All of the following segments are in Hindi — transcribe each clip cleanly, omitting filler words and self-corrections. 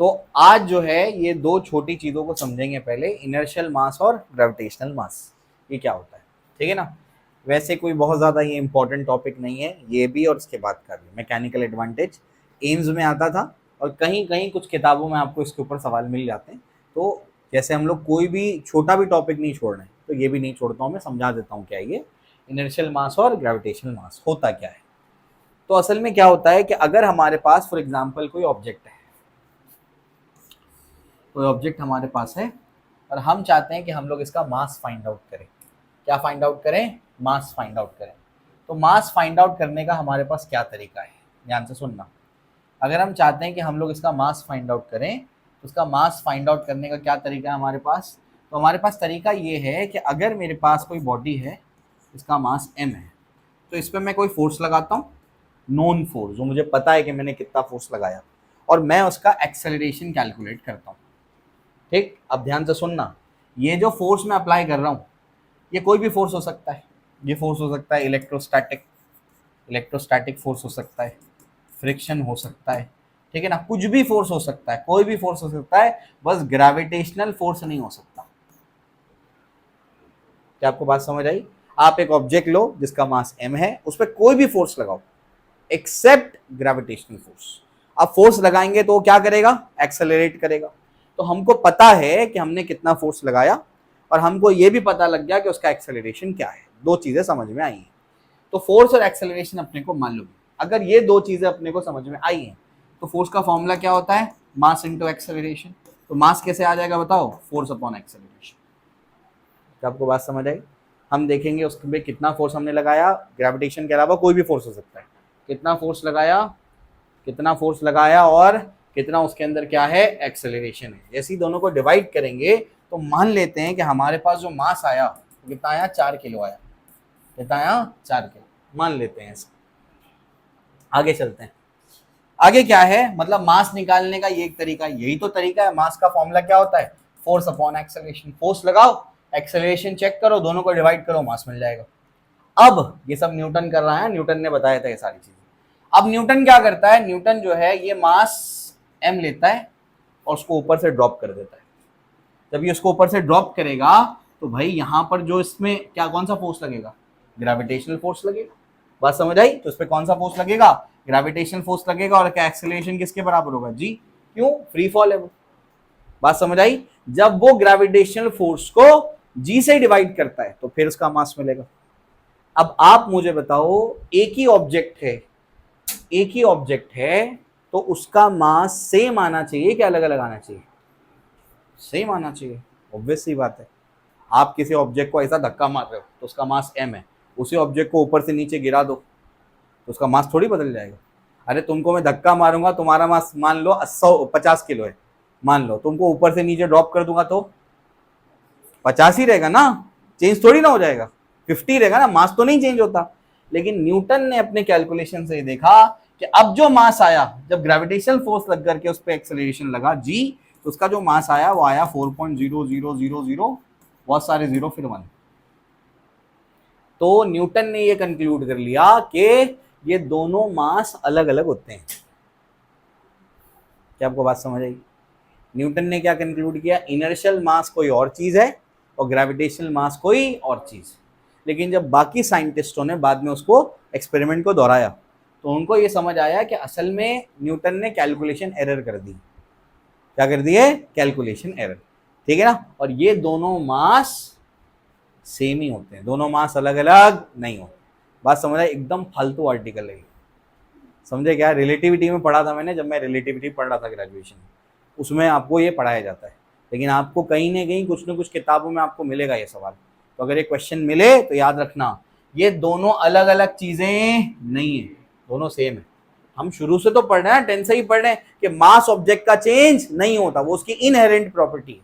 तो आज जो है ये दो छोटी चीज़ों को समझेंगे पहले, इनर्शियल मास और ग्रेविटेशनल मास, ये क्या होता है, ठीक है ना। वैसे कोई बहुत ज़्यादा ये इंपॉर्टेंट टॉपिक नहीं है ये भी, और इसके बाद का भी। मैकेनिकल एडवांटेज एम्स में आता था और कहीं कहीं कुछ किताबों में आपको इसके ऊपर सवाल मिल जाते हैं। तो जैसे हम लोग कोई भी छोटा भी टॉपिक नहीं छोड़ रहे हैं, तो ये भी नहीं छोड़ता हूँ, मैं समझा देता हूँ क्या ये इनर्शियल मास और ग्रेविटेशनल मास होता क्या है। तो असल में क्या होता है कि अगर हमारे पास फॉर एग्जाम्पल कोई ऑब्जेक्ट है, कोई ऑब्जेक्ट हमारे पास है और हम चाहते हैं कि हम लोग इसका मास फाइंड आउट करें। क्या फाइंड आउट करें? मास फाइंड आउट करें। तो मास फाइंड आउट करने का हमारे पास क्या तरीका है, ध्यान से सुनना। अगर हम चाहते हैं कि हम लोग इसका मास फाइंड आउट करें, तो उसका मास फाइंड आउट करने का क्या तरीका है हमारे पास? तो हमारे पास तरीका ये है कि अगर मेरे पास कोई बॉडी है, इसका मास m है, तो इस पर मैं कोई फोर्स लगाता हूँ, नोन फोर्स, जो मुझे पता है कि मैंने कितना फोर्स लगाया, और मैं उसका एक्सेलरेशन कैलकुलेट करता हूँ। ठीक, अब ध्यान से सुनना, ये जो फोर्स मैं अप्लाई कर रहा हूँ, ये कोई भी फोर्स हो सकता है। ये फोर्स हो सकता है इलेक्ट्रोस्टैटिक, इलेक्ट्रोस्टैटिक फोर्स हो सकता है, फ्रिक्शन हो सकता है, ठीक है ना, कुछ भी फोर्स हो सकता है, कोई भी फोर्स हो सकता है, बस ग्रेविटेशनल फोर्स नहीं हो सकता। क्या आपको बात समझ आई? आप एक ऑब्जेक्ट लो जिसका मास m है, उस पर कोई भी फोर्स लगाओ एक्सेप्ट ग्रेविटेशनल फोर्स। अब फोर्स लगाएंगे तो क्या करेगा? एक्सेलरेट करेगा। तो हमको पता है कि हमने कितना फोर्स लगाया, और हमको ये भी पता लग गया कि उसका एक्सेलरेशन क्या है। दो चीजें समझ में आई हैं। तो फोर्स और एक्सेलरेशन अपने को मालूम है। अगर ये दो चीजें अपने को समझ में आई हैं, तो फोर्स का फॉर्मूला क्या होता है? Mass into acceleration. तो मास कैसे आ जाएगा बताओ? Force upon acceleration. क्या आपको बात समझ आई? हम देखेंगे उसमें कितना फोर्स हमने लगाया, ग्रेविटेशन के अलावा कोई भी फोर्स हो सकता है, कितना फोर्स लगाया, कितना फोर्स लगाया, और कितना उसके अंदर क्या है? एक्सेलरेशन है। जैसे ही दोनों को डिवाइड करेंगे, तो मान लेते हैं कि हमारे पास जो मास आया कितना आया? 4 किलो आया। कितना आया? 4 किलो, मान लेते हैं ऐसा। आगे चलते हैं। आगे क्या है, मतलब मास निकालने का ये एक तरीका, यही तो तरीका है। मास का फॉर्मूला क्या होता है? Force upon acceleration. फोर्स लगाओ, एक्सेलरेशन चेक करो, दोनों को डिवाइड करो, मास मिल जाएगा। अब ये सब न्यूटन कर रहा है, न्यूटन ने बताया था ये सारी चीजें। अब न्यूटन क्या करता है? न्यूटन जो है ये मास m लेता है और उसको ऊपर से ड्रॉप कर देता है। जब ये उसको ऊपर से ड्रॉप करेगा, तो भाई यहां पर जो इसमें क्या, कौन सा फोर्स लगेगा? ग्रेविटेशनल फोर्स लगेगा। बात समझ आई? तो इस पर कौन सा फोर्स लगेगा? ग्रेविटेशनल फोर्स लगेगा। और क्या एक्सेलरेशन किसके बराबर होगा? जी। क्यों? फ्री फॉल है वो। बात समझ आई? जब वो ग्रेविटेशनल फोर्स को जी से डिवाइड करता है, तो फिर उसका मास मिलेगा। अब आप मुझे बताओ, एक ही ऑब्जेक्ट है, एक ही ऑब्जेक्ट है, तो उसका मास सेम आना चाहिए कि अलग अलग आना चाहिए? सेम आना चाहिए, ऑब्वियस सी बात है। आप किसी ऑब्जेक्ट को ऐसा धक्का मार रहे हो तो उसका मास m है, उसी ऑब्जेक्ट को ऊपर से नीचे गिरा दो तो उसका मास थोड़ी बदल जाएगा। अरे तुमको मैं धक्का मारूंगा, तुम्हारा मास मान लो 50 किलो है, मान लो तुमको ऊपर से नीचे ड्रॉप कर दूंगा तो 50 ही रहेगा ना, चेंज थोड़ी ना हो जाएगा, 50 रहेगा ना, मास तो नहीं चेंज होता। लेकिन न्यूटन ने अपने कैलकुलेशन से देखा कि अब जो मास आया, जब ग्रेविटेशनल फोर्स लग करके उस पर एक्सेलरेशन लगा जी, तो उसका जो मास आया वो आया 4.0000, बहुत सारे जीरो फिर 1। तो न्यूटन ने ये कंक्लूड कर लिया कि ये दोनों मास अलग अलग होते हैं। क्या आपको बात समझ आई? न्यूटन ने क्या कंक्लूड किया? इनर्शियल मास कोई और चीज है और ग्रेविटेशनल मास कोई और चीज। लेकिन जब बाकी साइंटिस्टों ने बाद में उसको एक्सपेरिमेंट को दोहराया, तो उनको ये समझ आया कि असल में न्यूटन ने कैलकुलेशन एरर कर दी। क्या कर दिए? कैलकुलेशन एरर, ठीक है ना। और ये दोनों मास सेम ही होते हैं, दोनों मास अलग अलग नहीं होते। बात समझ आई? एकदम फालतू आर्टिकल है, समझे क्या? रिलेटिविटी में पढ़ा था मैंने, जब मैं रिलेटिविटी पढ़ रहा था ग्रेजुएशन, उसमें आपको ये पढ़ाया जाता है। लेकिन आपको कहीं ना कहीं कुछ ना कुछ किताबों में आपको मिलेगा ये सवाल। तो अगर ये क्वेश्चन मिले तो याद रखना, ये दोनों अलग अलग चीजें नहीं है, दोनों सेम है। हम शुरू से तो पढ़ रहे हैं, 10 से ही पढ़ रहे हैं कि मास ऑब्जेक्ट का चेंज नहीं होता, वो उसकी इनहेरेंट प्रॉपर्टी है।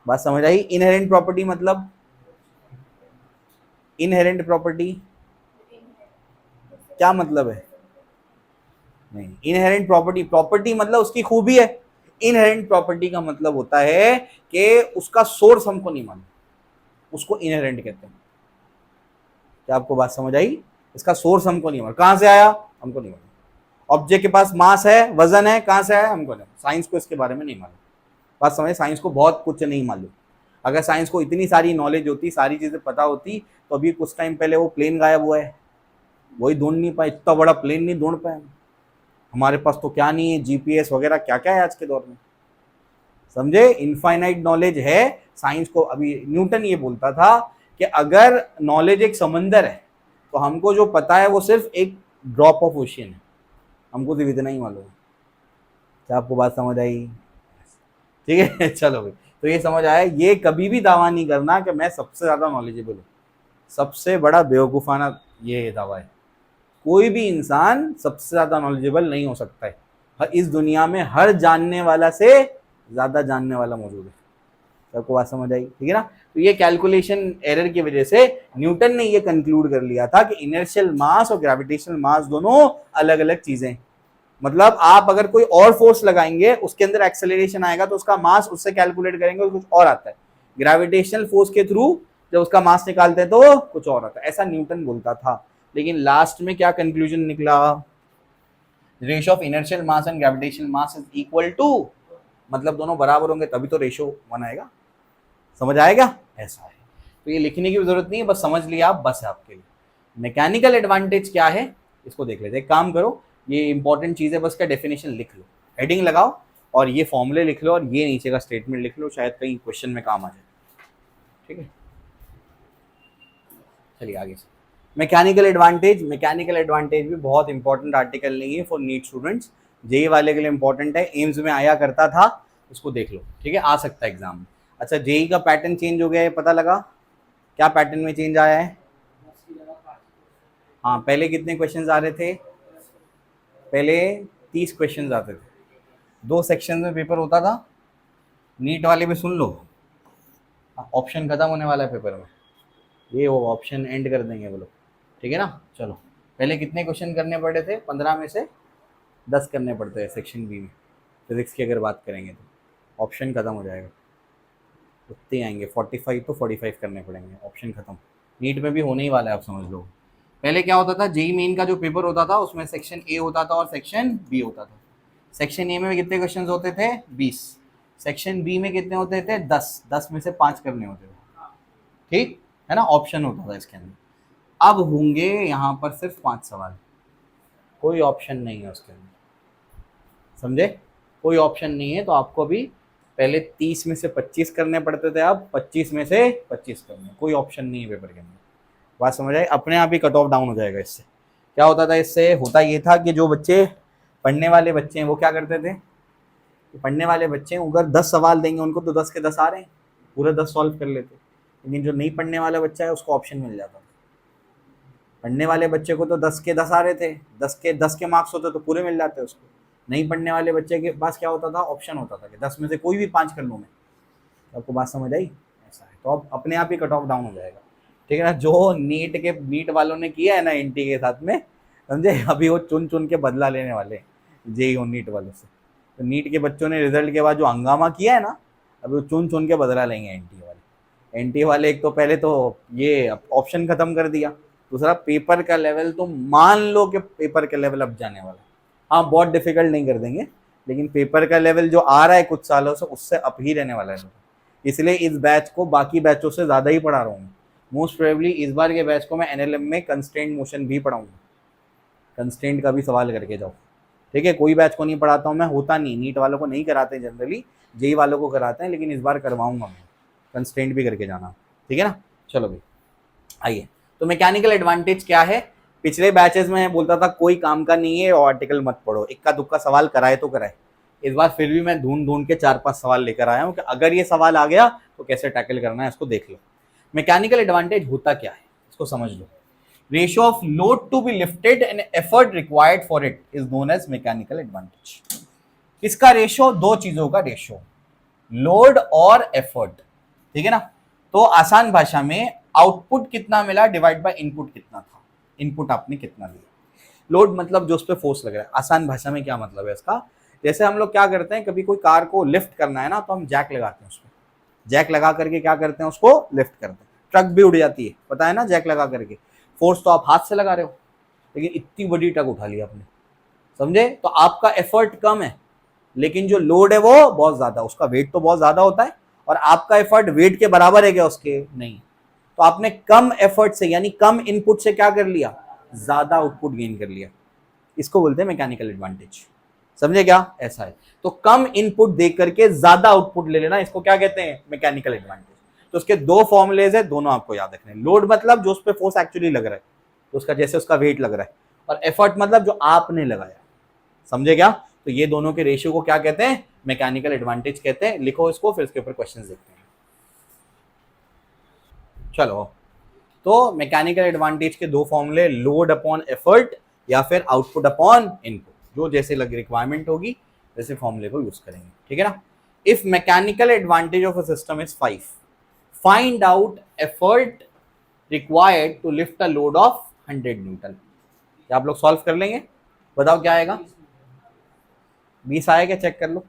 बात समझ आई? इनहेरेंट प्रॉपर्टी मतलब, इनहेरेंट प्रॉपर्टी क्या मतलब है? नहीं, इनहेरेंट प्रॉपर्टी, प्रॉपर्टी मतलब उसकी खूबी है। इनहेरेंट प्रॉपर्टी का मतलब होता है कि उसका सोर्स हमको नहीं मालूम, उसको इनहेरेंट कहते हैं। क्या आपको बात समझ आई? इसका सोर्स हमको नहीं मालूम, कहां से आया हमको नहीं मालूम। ऑब्जेक्ट के पास मास है, वजन है, कहाँ से आया हमको नहीं, साइंस को इसके बारे में नहीं मालूम। बात समझे, साइंस को बहुत कुछ नहीं मालूम। अगर साइंस को इतनी सारी नॉलेज होती, सारी चीजें पता होती, तो अभी कुछ टाइम पहले वो प्लेन गायब हुआ है, वही ढूंढ नहीं पाए, इतना बड़ा प्लेन नहीं ढूंढ पाए। हमारे पास तो क्या नहीं है, जीपीएस वगैरह क्या क्या है आज के दौर में। समझे, इनफाइनाइट नॉलेज है साइंस को। अभी न्यूटन ये बोलता था कि अगर नॉलेज एक समंदर है तो हमको जो पता है वो सिर्फ एक ड्रॉप ऑफ ओशियन है, हमको सिर्फ इतना ही मालूम है। क्या आपको बात समझ आई? ठीक है चलो भाई, तो ये समझ आया, ये कभी भी दावा नहीं करना कि मैं सबसे ज्यादा नॉलेजेबल हूँ। सबसे बड़ा बेवकूफाना ये दावा है। कोई भी इंसान सबसे ज्यादा नॉलेजेबल नहीं हो सकता है। इस दुनिया में हर जानने वाला से ज्यादा जानने वाला मौजूद है। सबको बात समझ आई? ठीक है ना। तो ये कैलकुलेशन एरर की वजह से न्यूटन ने ये कंक्लूड कर लिया था कि इनर्शियल मास और ग्रेविटेशनल मास दोनों अलग अलग चीजें। मतलब आप अगर कोई और फोर्स लगाएंगे, उसके अंदर एक्सेलरेशन आएगा तो उसका मास उससे कैलकुलेट करेंगे और कुछ और आता है। ग्रेविटेशनल फोर्स के थ्रू जब उसका मास निकालते हैं तो कुछ और आता है। ऐसा न्यूटन बोलता था, लेकिन लास्ट में क्या कंक्लूजन निकला? Ratio of inertial mass and gravitational mass is equal to, मतलब दोनों बराबर होंगे तभी तो रेशियो 1 आएगा। समझ आएगा? ऐसा है। तो ये लिखने की भी जरूरत नहीं है, बस समझ लिया आप, बस है आपके लिए। मैकेनिकल एडवांटेज क्या है इसको देख लेते हैं। एक काम करो, ये इंपॉर्टेंट चीज है, बस का डेफिनेशन लिख लो, हेडिंग लगाओ और ये फॉर्मूले लिख लो और ये नीचे का स्टेटमेंट लिख लो, शायद कहीं क्वेश्चन में काम आ जाए। ठीक है, चलिए आगे से। मैकेनिकल एडवांटेज, मैकेनिकल एडवांटेज भी बहुत इंपॉर्टेंट आर्टिकल नहीं है फॉर नीट स्टूडेंट्स, जेई वाले के लिए इंपॉर्टेंट है, एम्स में आया करता था, उसको देख लो। ठीक है, आ सकता है एग्जाम में। अच्छा, जेई का पैटर्न चेंज हो गया है, पता लगा क्या पैटर्न में चेंज आया है? हाँ, पहले कितने क्वेश्चंस आ रहे थे? पहले 30 क्वेश्चंस आते थे, 2 सेक्शन में पेपर होता था। नीट वाले भी सुन लो, ऑप्शन खत्म होने वाला है पेपर में, ये वो ऑप्शन एंड कर देंगे वो लोग। ठीक है ना। चलो, पहले कितने क्वेश्चन करने पड़े थे? 15 में से 10 करने पड़ते हैं सेक्शन बी में। फिजिक्स की अगर बात करेंगे तो ऑप्शन खत्म हो जाएगा, उतने आएंगे 45 तो 45 करने पड़ेंगे, ऑप्शन खत्म। नीट में भी होने ही वाला है, आप समझ लो। पहले क्या होता था, जेई मेन का जो पेपर होता था उसमें सेक्शन ए होता था और सेक्शन बी होता था। सेक्शन ए में कितने क्वेश्चन होते थे? 20। सेक्शन बी में कितने होते थे? 10। 10 में से 5 करने होते थे। ठीक है ना, ऑप्शन होता था इसके अंदर। अब होंगे यहाँ पर सिर्फ 5 सवाल, कोई ऑप्शन नहीं है उसके अंदर। समझे, कोई ऑप्शन नहीं है। तो आपको अभी पहले 30 में से 25 करने पड़ते थे, अब 25 में से 25 करने, कोई ऑप्शन नहीं है पेपर के अंदर। बात समझ आए? अपने आप ही कट ऑफ डाउन हो जाएगा इससे। क्या होता था इससे? होता ये था कि जो बच्चे पढ़ने वाले बच्चे हैं वो क्या करते थे, पढ़ने वाले बच्चे अगर 10 सवाल देंगे उनको तो 10 के 10 आ रहे हैं, पूरे 10 सॉल्व कर लेते। लेकिन जो नहीं पढ़ने वाला बच्चा है उसको ऑप्शन मिल जाता। पढ़ने वाले बच्चे को तो 10 के 10 आ रहे थे, 10 के 10 के मार्क्स होते तो पूरे मिल जाते उसको। नहीं पढ़ने वाले बच्चे के पास क्या होता था? ऑप्शन होता था कि 10 में से कोई भी 5 कर लूँ मैं। आपको बात समझ आई? ऐसा है, तो अब अपने आप ही कट ऑफ डाउन हो जाएगा। ठीक है ना। जो नीट वालों ने किया है ना एनटी के साथ में, समझे, अभी वो चुन चुन के बदला लेने वाले जेई और नीट वालों से। तो नीट के बच्चों ने रिजल्ट के बाद जो हंगामा किया है ना, अभी वो चुन चुन के बदला लेंगे एनटी वाले। एनटी वाले एक तो पहले तो ये ऑप्शन खत्म कर दिया, दूसरा पेपर का लेवल तो मान लो कि पेपर का लेवल अब जाने वाला है। हाँ, बहुत डिफिकल्ट नहीं कर देंगे, लेकिन पेपर का लेवल जो आ रहा है कुछ सालों से उससे अप ही रहने वाला है। इसलिए इस बैच को बाकी बैचों से ज़्यादा ही पढ़ा रहा हूँ। मोस्ट प्रोबेबली इस बार के बैच को मैं एनएलएम में कंस्ट्रेंट मोशन भी पढ़ाऊंगा, कंस्ट्रेंट का भी सवाल करके जाओ। ठीक है, कोई बैच को नहीं पढ़ाता हूँ मैं, होता नहीं, नीट वालों को नहीं कराते जनरली, जेई वालों को कराते हैं, लेकिन इस बार करवाऊंगा मैं, कंस्ट्रेंट भी करके जाना। ठीक है ना। चलो भाई आइए, तो मैकेनिकल एडवांटेज क्या है? पिछले बैचेस में बोलता था कोई काम का नहीं है और आर्टिकल मत पढ़ो, इक्का दुक्का सवाल कराए तो कराए। इस बार फिर भी मैं ढूंढ ढूंढ के 4-5 सवाल लेकर आया हूँ कि अगर ये सवाल आ गया तो कैसे टैकल करना है, इसको देख लो। मैकेनिकल एडवांटेज होता क्या है इसको समझ लो। Ratio of load to be lifted and effort required for it is known as mechanical advantage. किसका रेशियो? 2 चीजों का रेशियो, लोड और एफर्ट। ठीक है ना। तो आसान भाषा में आउटपुट कितना मिला डिवाइड बाय इनपुट कितना था, इनपुट आपने कितना दिया। लोड मतलब जो उस पर फोर्स लग रहा है। आसान भाषा में क्या मतलब है इसका? जैसे हम लोग क्या करते हैं, कभी कोई कार को लिफ्ट करना है ना तो हम जैक लगाते हैं, उसमें जैक लगा करके क्या करते हैं, उसको लिफ्ट करते हैं। ट्रक भी उड़ जाती है, पता है ना, जैक लगा करके। फोर्स तो आप हाथ से लगा रहे हो, लेकिन इतनी बड़ी ट्रक उठा लिया आपने, समझे? तो आपका एफर्ट कम है लेकिन जो लोड है वो बहुत ज्यादा, उसका वेट तो बहुत ज्यादा होता है, और आपका एफर्ट वेट के बराबर है क्या उसके? नहीं। तो आपने कम एफर्ट से यानी कम इनपुट से क्या कर लिया? ज्यादा आउटपुट गेन कर लिया। इसको बोलते हैं मैकेनिकल एडवांटेज। समझे क्या? ऐसा है। तो कम इनपुट दे करके ज्यादा आउटपुट ले लेना, इसको क्या कहते हैं? Mechanical advantage. तो उसके दो फॉर्मुलेज है, दोनों आपको याद रखने हैं। लोड मतलब जो उस पर फोर्स एक्चुअली लग रहा है, तो उसका जैसे उसका वेट लग रहा है, और एफर्ट मतलब जो आपने लगाया। समझे क्या? तो ये दोनों के रेशियो को क्या कहते हैं? मैकेनिकल एडवांटेज कहते हैं। लिखो इसको, फिर इसके ऊपर क्वेश्चन देखते हैं। चलो, तो मैकेनिकल एडवांटेज के दो फॉर्मूले, लोड अपॉन एफर्ट या फिर आउटपुट अपॉन इनपुट, जो जैसे लग रिक्वायरमेंट होगी वैसे फॉर्मूले को यूज करेंगे। ठीक है ना? If mechanical advantage of a system is 5, find out effort required to lift a load of 100 newton. क्या आप लोग सॉल्व कर लेंगे? बताओ क्या आएगा? 20 आएगा? चेक कर लो।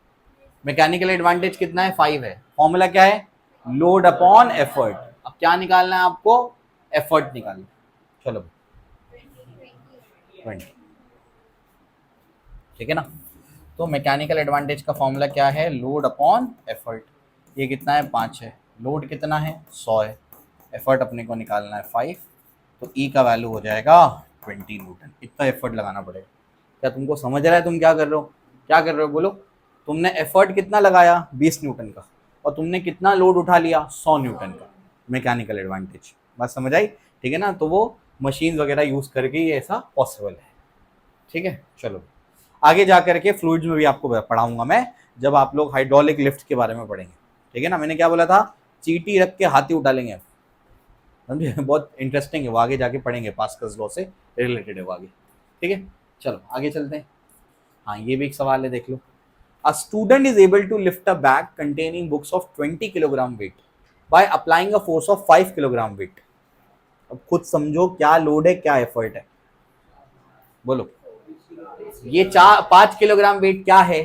मैकेनिकल एडवांटेज कितना है? 5 है। फॉर्मूला क्या है? Load upon effort. अब क्या निकालना है आपको? एफर्ट निकालना। चलो 20। ठीक है ना? तो मैकेनिकल एडवांटेज का फॉर्मूला क्या है? Load upon effort. ये कितना है? 5 है। लोड कितना है? 100 है। एफर्ट अपने को निकालना है 5, तो ई का वैल्यू हो जाएगा 20 न्यूटन। इतना एफर्ट लगाना पड़ेगा। क्या तुमको समझ रहा है तुम क्या कर रहे हो? क्या कर रहे हो बोलो? तुमने एफर्ट कितना लगाया? 20 न्यूटन का, और तुमने कितना लोड उठा लिया? 100 न्यूटन का। Mechanical advantage. बात समझ आई? ठीक है ना? तो वो मशीन वगैरह यूज करके ये ऐसा पॉसिबल है। ठीक है, चलो आगे जा करके फ्लूइड्स में भी आपको पढ़ाऊंगा मैं, जब आप लोग हाइड्रोलिक लिफ्ट के बारे में पढ़ेंगे। ठीक है ना? मैंने क्या बोला था? चीटी रख के हाथी उठा लेंगे। समझे? बहुत इंटरेस्टिंग है वो, आगे जाके पढ़ेंगे, पास्कल्स लॉ से रिलेटेड है वो आगे। ठीक है, चलो आगे चलते हैं। हाँ, ये भी एक सवाल है, देख लो। A student is able to lift a bag containing books of 20 kilogram weight by applying a force of 5 kilogram weight। अब खुद समझो क्या लोड है, क्या एफर्ट है, बोलो। ये 5 किलोग्राम वेट क्या है?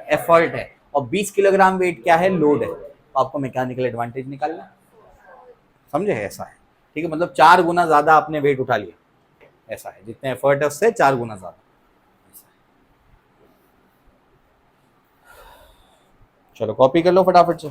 एफर्ट है। और 20 किलोग्राम वेट क्या है? लोड है। तो आपको मैकेनिकल एडवांटेज निकालना। समझे? ऐसा है। ठीक है, मतलब 4 गुना ज्यादा आपने वेट उठा लिया। ऐसा है, जितने एफर्ट है उससे 4 गुना ज्यादा। चलो कॉपी कर लो फटाफट से।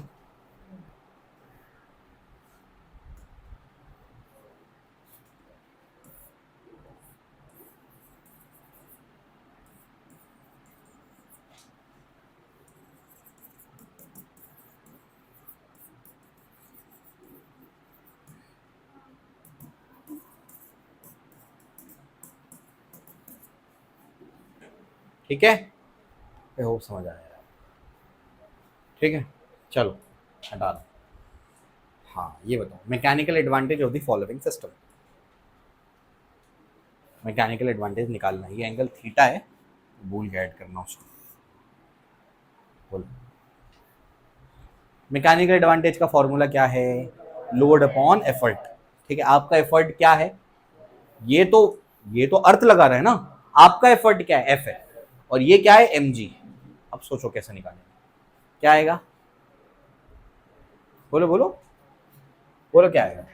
ठीक है, आई होप समझ आया। ठीक है, चलो हटा दो। हाँ, ये बताओ mechanical advantage of the following system. Mechanical advantage निकालना। ये एंगल थीटा है, भूल के ऐड करना उसको। बोलो, मैकेनिकल एडवांटेज का फॉर्मूला क्या है? Load upon effort. ठीक है, आपका एफर्ट क्या है? ये तो अर्थ लगा रहा है ना। आपका एफर्ट क्या है? एफ है। और ये क्या है? M G. अब सोचो कैसे निकालेंगे, क्या आएगा? बोलो बोलो बोलो, क्या आएगा?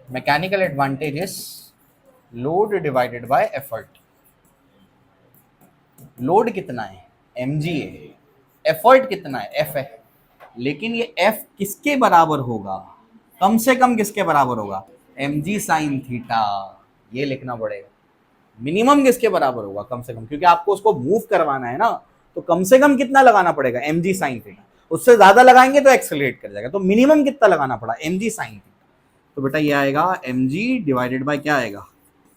Mechanical advantage is load divided by effort. Load कितना है? एम जी है। एफर्ट कितना है? एफ है। लेकिन ये एफ किसके बराबर होगा? कम से कम किसके बराबर होगा? M G sine theta. ये लिखना पड़ेगा। मिनिमम किसके बराबर होगा? कम से कम, क्योंकि आपको उसको मूव करवाना है ना। तो कम से कम कितना लगाना पड़ेगा? M G sine theta. उससे ज्यादा लगाएंगे तो एक्सेलरेट कर जाएगा। तो मिनिमम कितना लगाना पड़ा? M G sine theta. तो बेटा ये आएगा एम जी डिवाइडेड बाय क्या आएगा?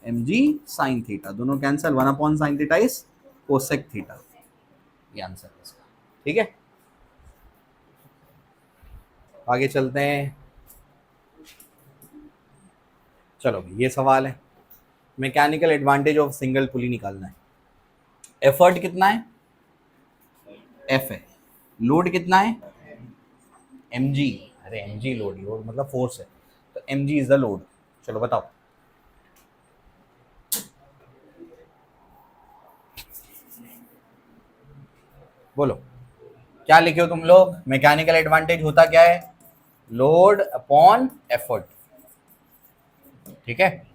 M G sine theta. दोनों cancel, 1 upon sine theta is cosec theta. ये आंसर है इसका। ठीक है, आगे चलते हैं। चलो ये सवाल है, मैकेनिकल एडवांटेज ऑफ सिंगल पुली निकालना है। एफर्ट कितना है? एफ है। लोड कितना है? M G. अरे एम जी लोड, लोड मतलब फोर्स है, तो M G is the load. चलो बताओ। बोलो क्या लिखे हो तुम लोग? मैकेनिकल एडवांटेज होता क्या है? Load upon effort. ठीक है,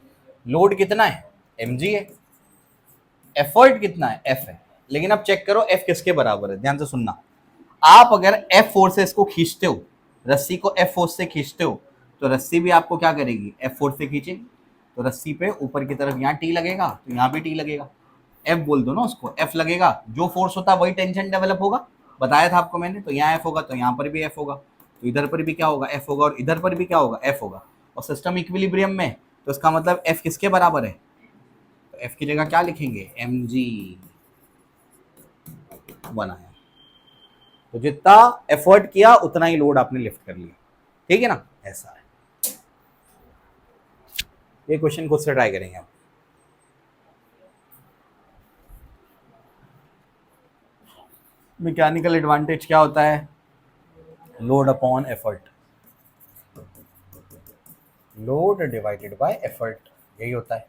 लोड कितना है? एम जी है। एफर्ट कितना है, एफ है, लेकिन अब चेक करो एफ किसके बराबर है, ध्यान से सुनना। आप अगर एफ फोर्स से इसको खींचते हो, रस्सी को एफ फोर्स से खींचते हो, तो रस्सी भी आपको क्या करेगी, एफ फोर्स से खींचेगी, तो रस्सी पे ऊपर की तरफ यहाँ टी लगेगा, तो यहाँ भी टी लगेगा, एफ बोल दो ना उसको, एफ लगेगा, जो फोर्स होता है वही टेंशन डेवलप होगा, बताया था आपको मैंने। तो यहाँ एफ होगा तो यहाँ पर भी एफ होगा, तो इधर पर भी क्या होगा, एफ होगा, और इधर पर भी क्या होगा, एफ होगा, और सिस्टम इक्विलिब्रियम में, तो इसका मतलब एफ किसके बराबर है, तो एफ की जगह क्या लिखेंगे, एम जी बनाया। तो जितना एफर्ट किया उतना ही लोड आपने लिफ्ट कर लिया, ठीक है ना, ऐसा है। ये क्वेश्चन खुद से ट्राई करेंगे आप। मैकेनिकल एडवांटेज क्या होता है, load upon effort, load divided by effort, यही होता है।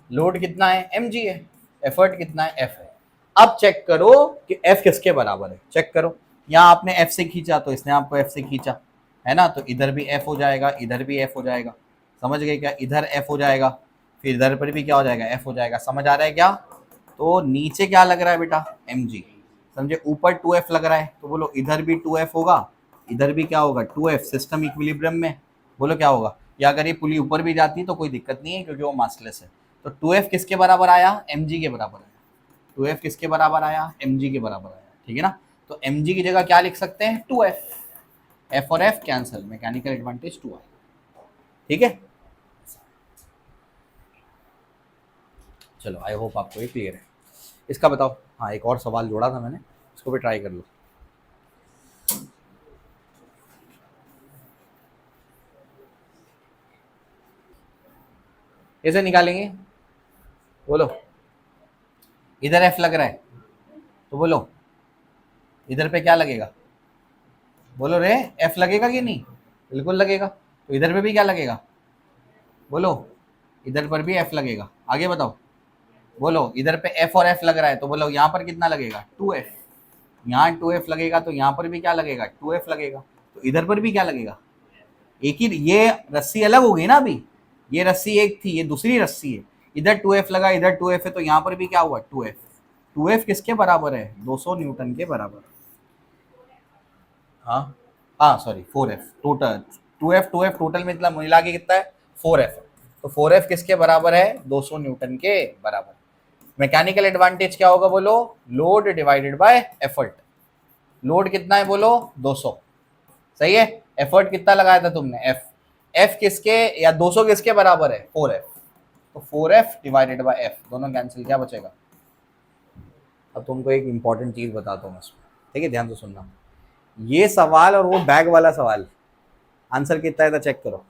लोड कितना है, mg है, एफर्ट कितना है, f है। अब चेक करो कि f किसके बराबर है, चेक करो, यहाँ आपने f से खींचा तो इसने आपको f से खींचा, है ना, तो इधर भी f हो जाएगा, इधर भी f हो जाएगा, समझ गए क्या, इधर f हो जाएगा, फिर इधर पर भी क्या हो जाएगा, f हो जाएगा, समझ आ रहा है क्या। तो नीचे क्या लग रहा है बेटा, mg, समझे, ऊपर 2f लग रहा है, तो बोलो इधर भी 2f होगा, इधर भी क्या होगा 2f, सिस्टम इक्विलिब्रियम में, बोलो क्या होगा। या अगर ये पुली ऊपर भी जाती है तो कोई दिक्कत नहीं है क्योंकि वो मासलेस है। तो 2f किसके बराबर आया, mg के बराबर आया, 2f किसके बराबर आया, mg के बराबर आया, ठीक है ना। तो mg की जगह क्या लिख सकते हैं, 2f, f और f कैंसिल, मैकेनिकल एडवांटेज 2 आया, ठीक है। चलो आई होप आपको ये क्लियर है। इसका बताओ, हाँ एक और सवाल जोड़ा था मैंने, इसको भी ट्राई कर लो। कैसे निकालेंगे, बोलो, इधर एफ लग रहा है तो बोलो इधर पे क्या लगेगा, बोलो रे, एफ लगेगा कि नहीं, बिल्कुल लगेगा, तो इधर पे भी क्या लगेगा, बोलो इधर पर भी एफ लगेगा, आगे बताओ, बोलो इधर पे एफ और एफ लग रहा है तो बोलो यहाँ पर कितना लगेगा, 2f, यहाँ 2f लगेगा तो यहाँ पर भी क्या लगेगा, 2f लगेगा, तो इधर पर भी क्या लगेगा, एक ही, ये रस्सी अलग हो गई ना अभी, ये रस्सी एक थी, ये दूसरी रस्सी है, इधर 2f लगा, इधर 2f है, तो यहाँ पर भी क्या हुआ, 2f, 2f किसके बराबर है, 200 न्यूटन के बराबर, हाँ हाँ sorry 4f total, 2f total में मतलब मिला के कितना है, 4f, तो 4f किसके बराबर है, 200 न्यूटन के बराबर। मैकेनिकल एडवांटेज क्या होगा, बोलो load divided by effort, load कितना है बोलो 200, सही है, एफर्ट कितना लगाया था तुमने, f, f किसके या 200 किसके बराबर है, 4f, तो 4f डिवाइडेड बाय f, दोनों कैंसिल, क्या बचेगा। अब तुमको एक इंपॉर्टेंट चीज बताता हूँ इसमें, ठीक है, ध्यान से सुनना, ये सवाल और वो बैग वाला सवाल, आंसर कितना आया था चेक करो,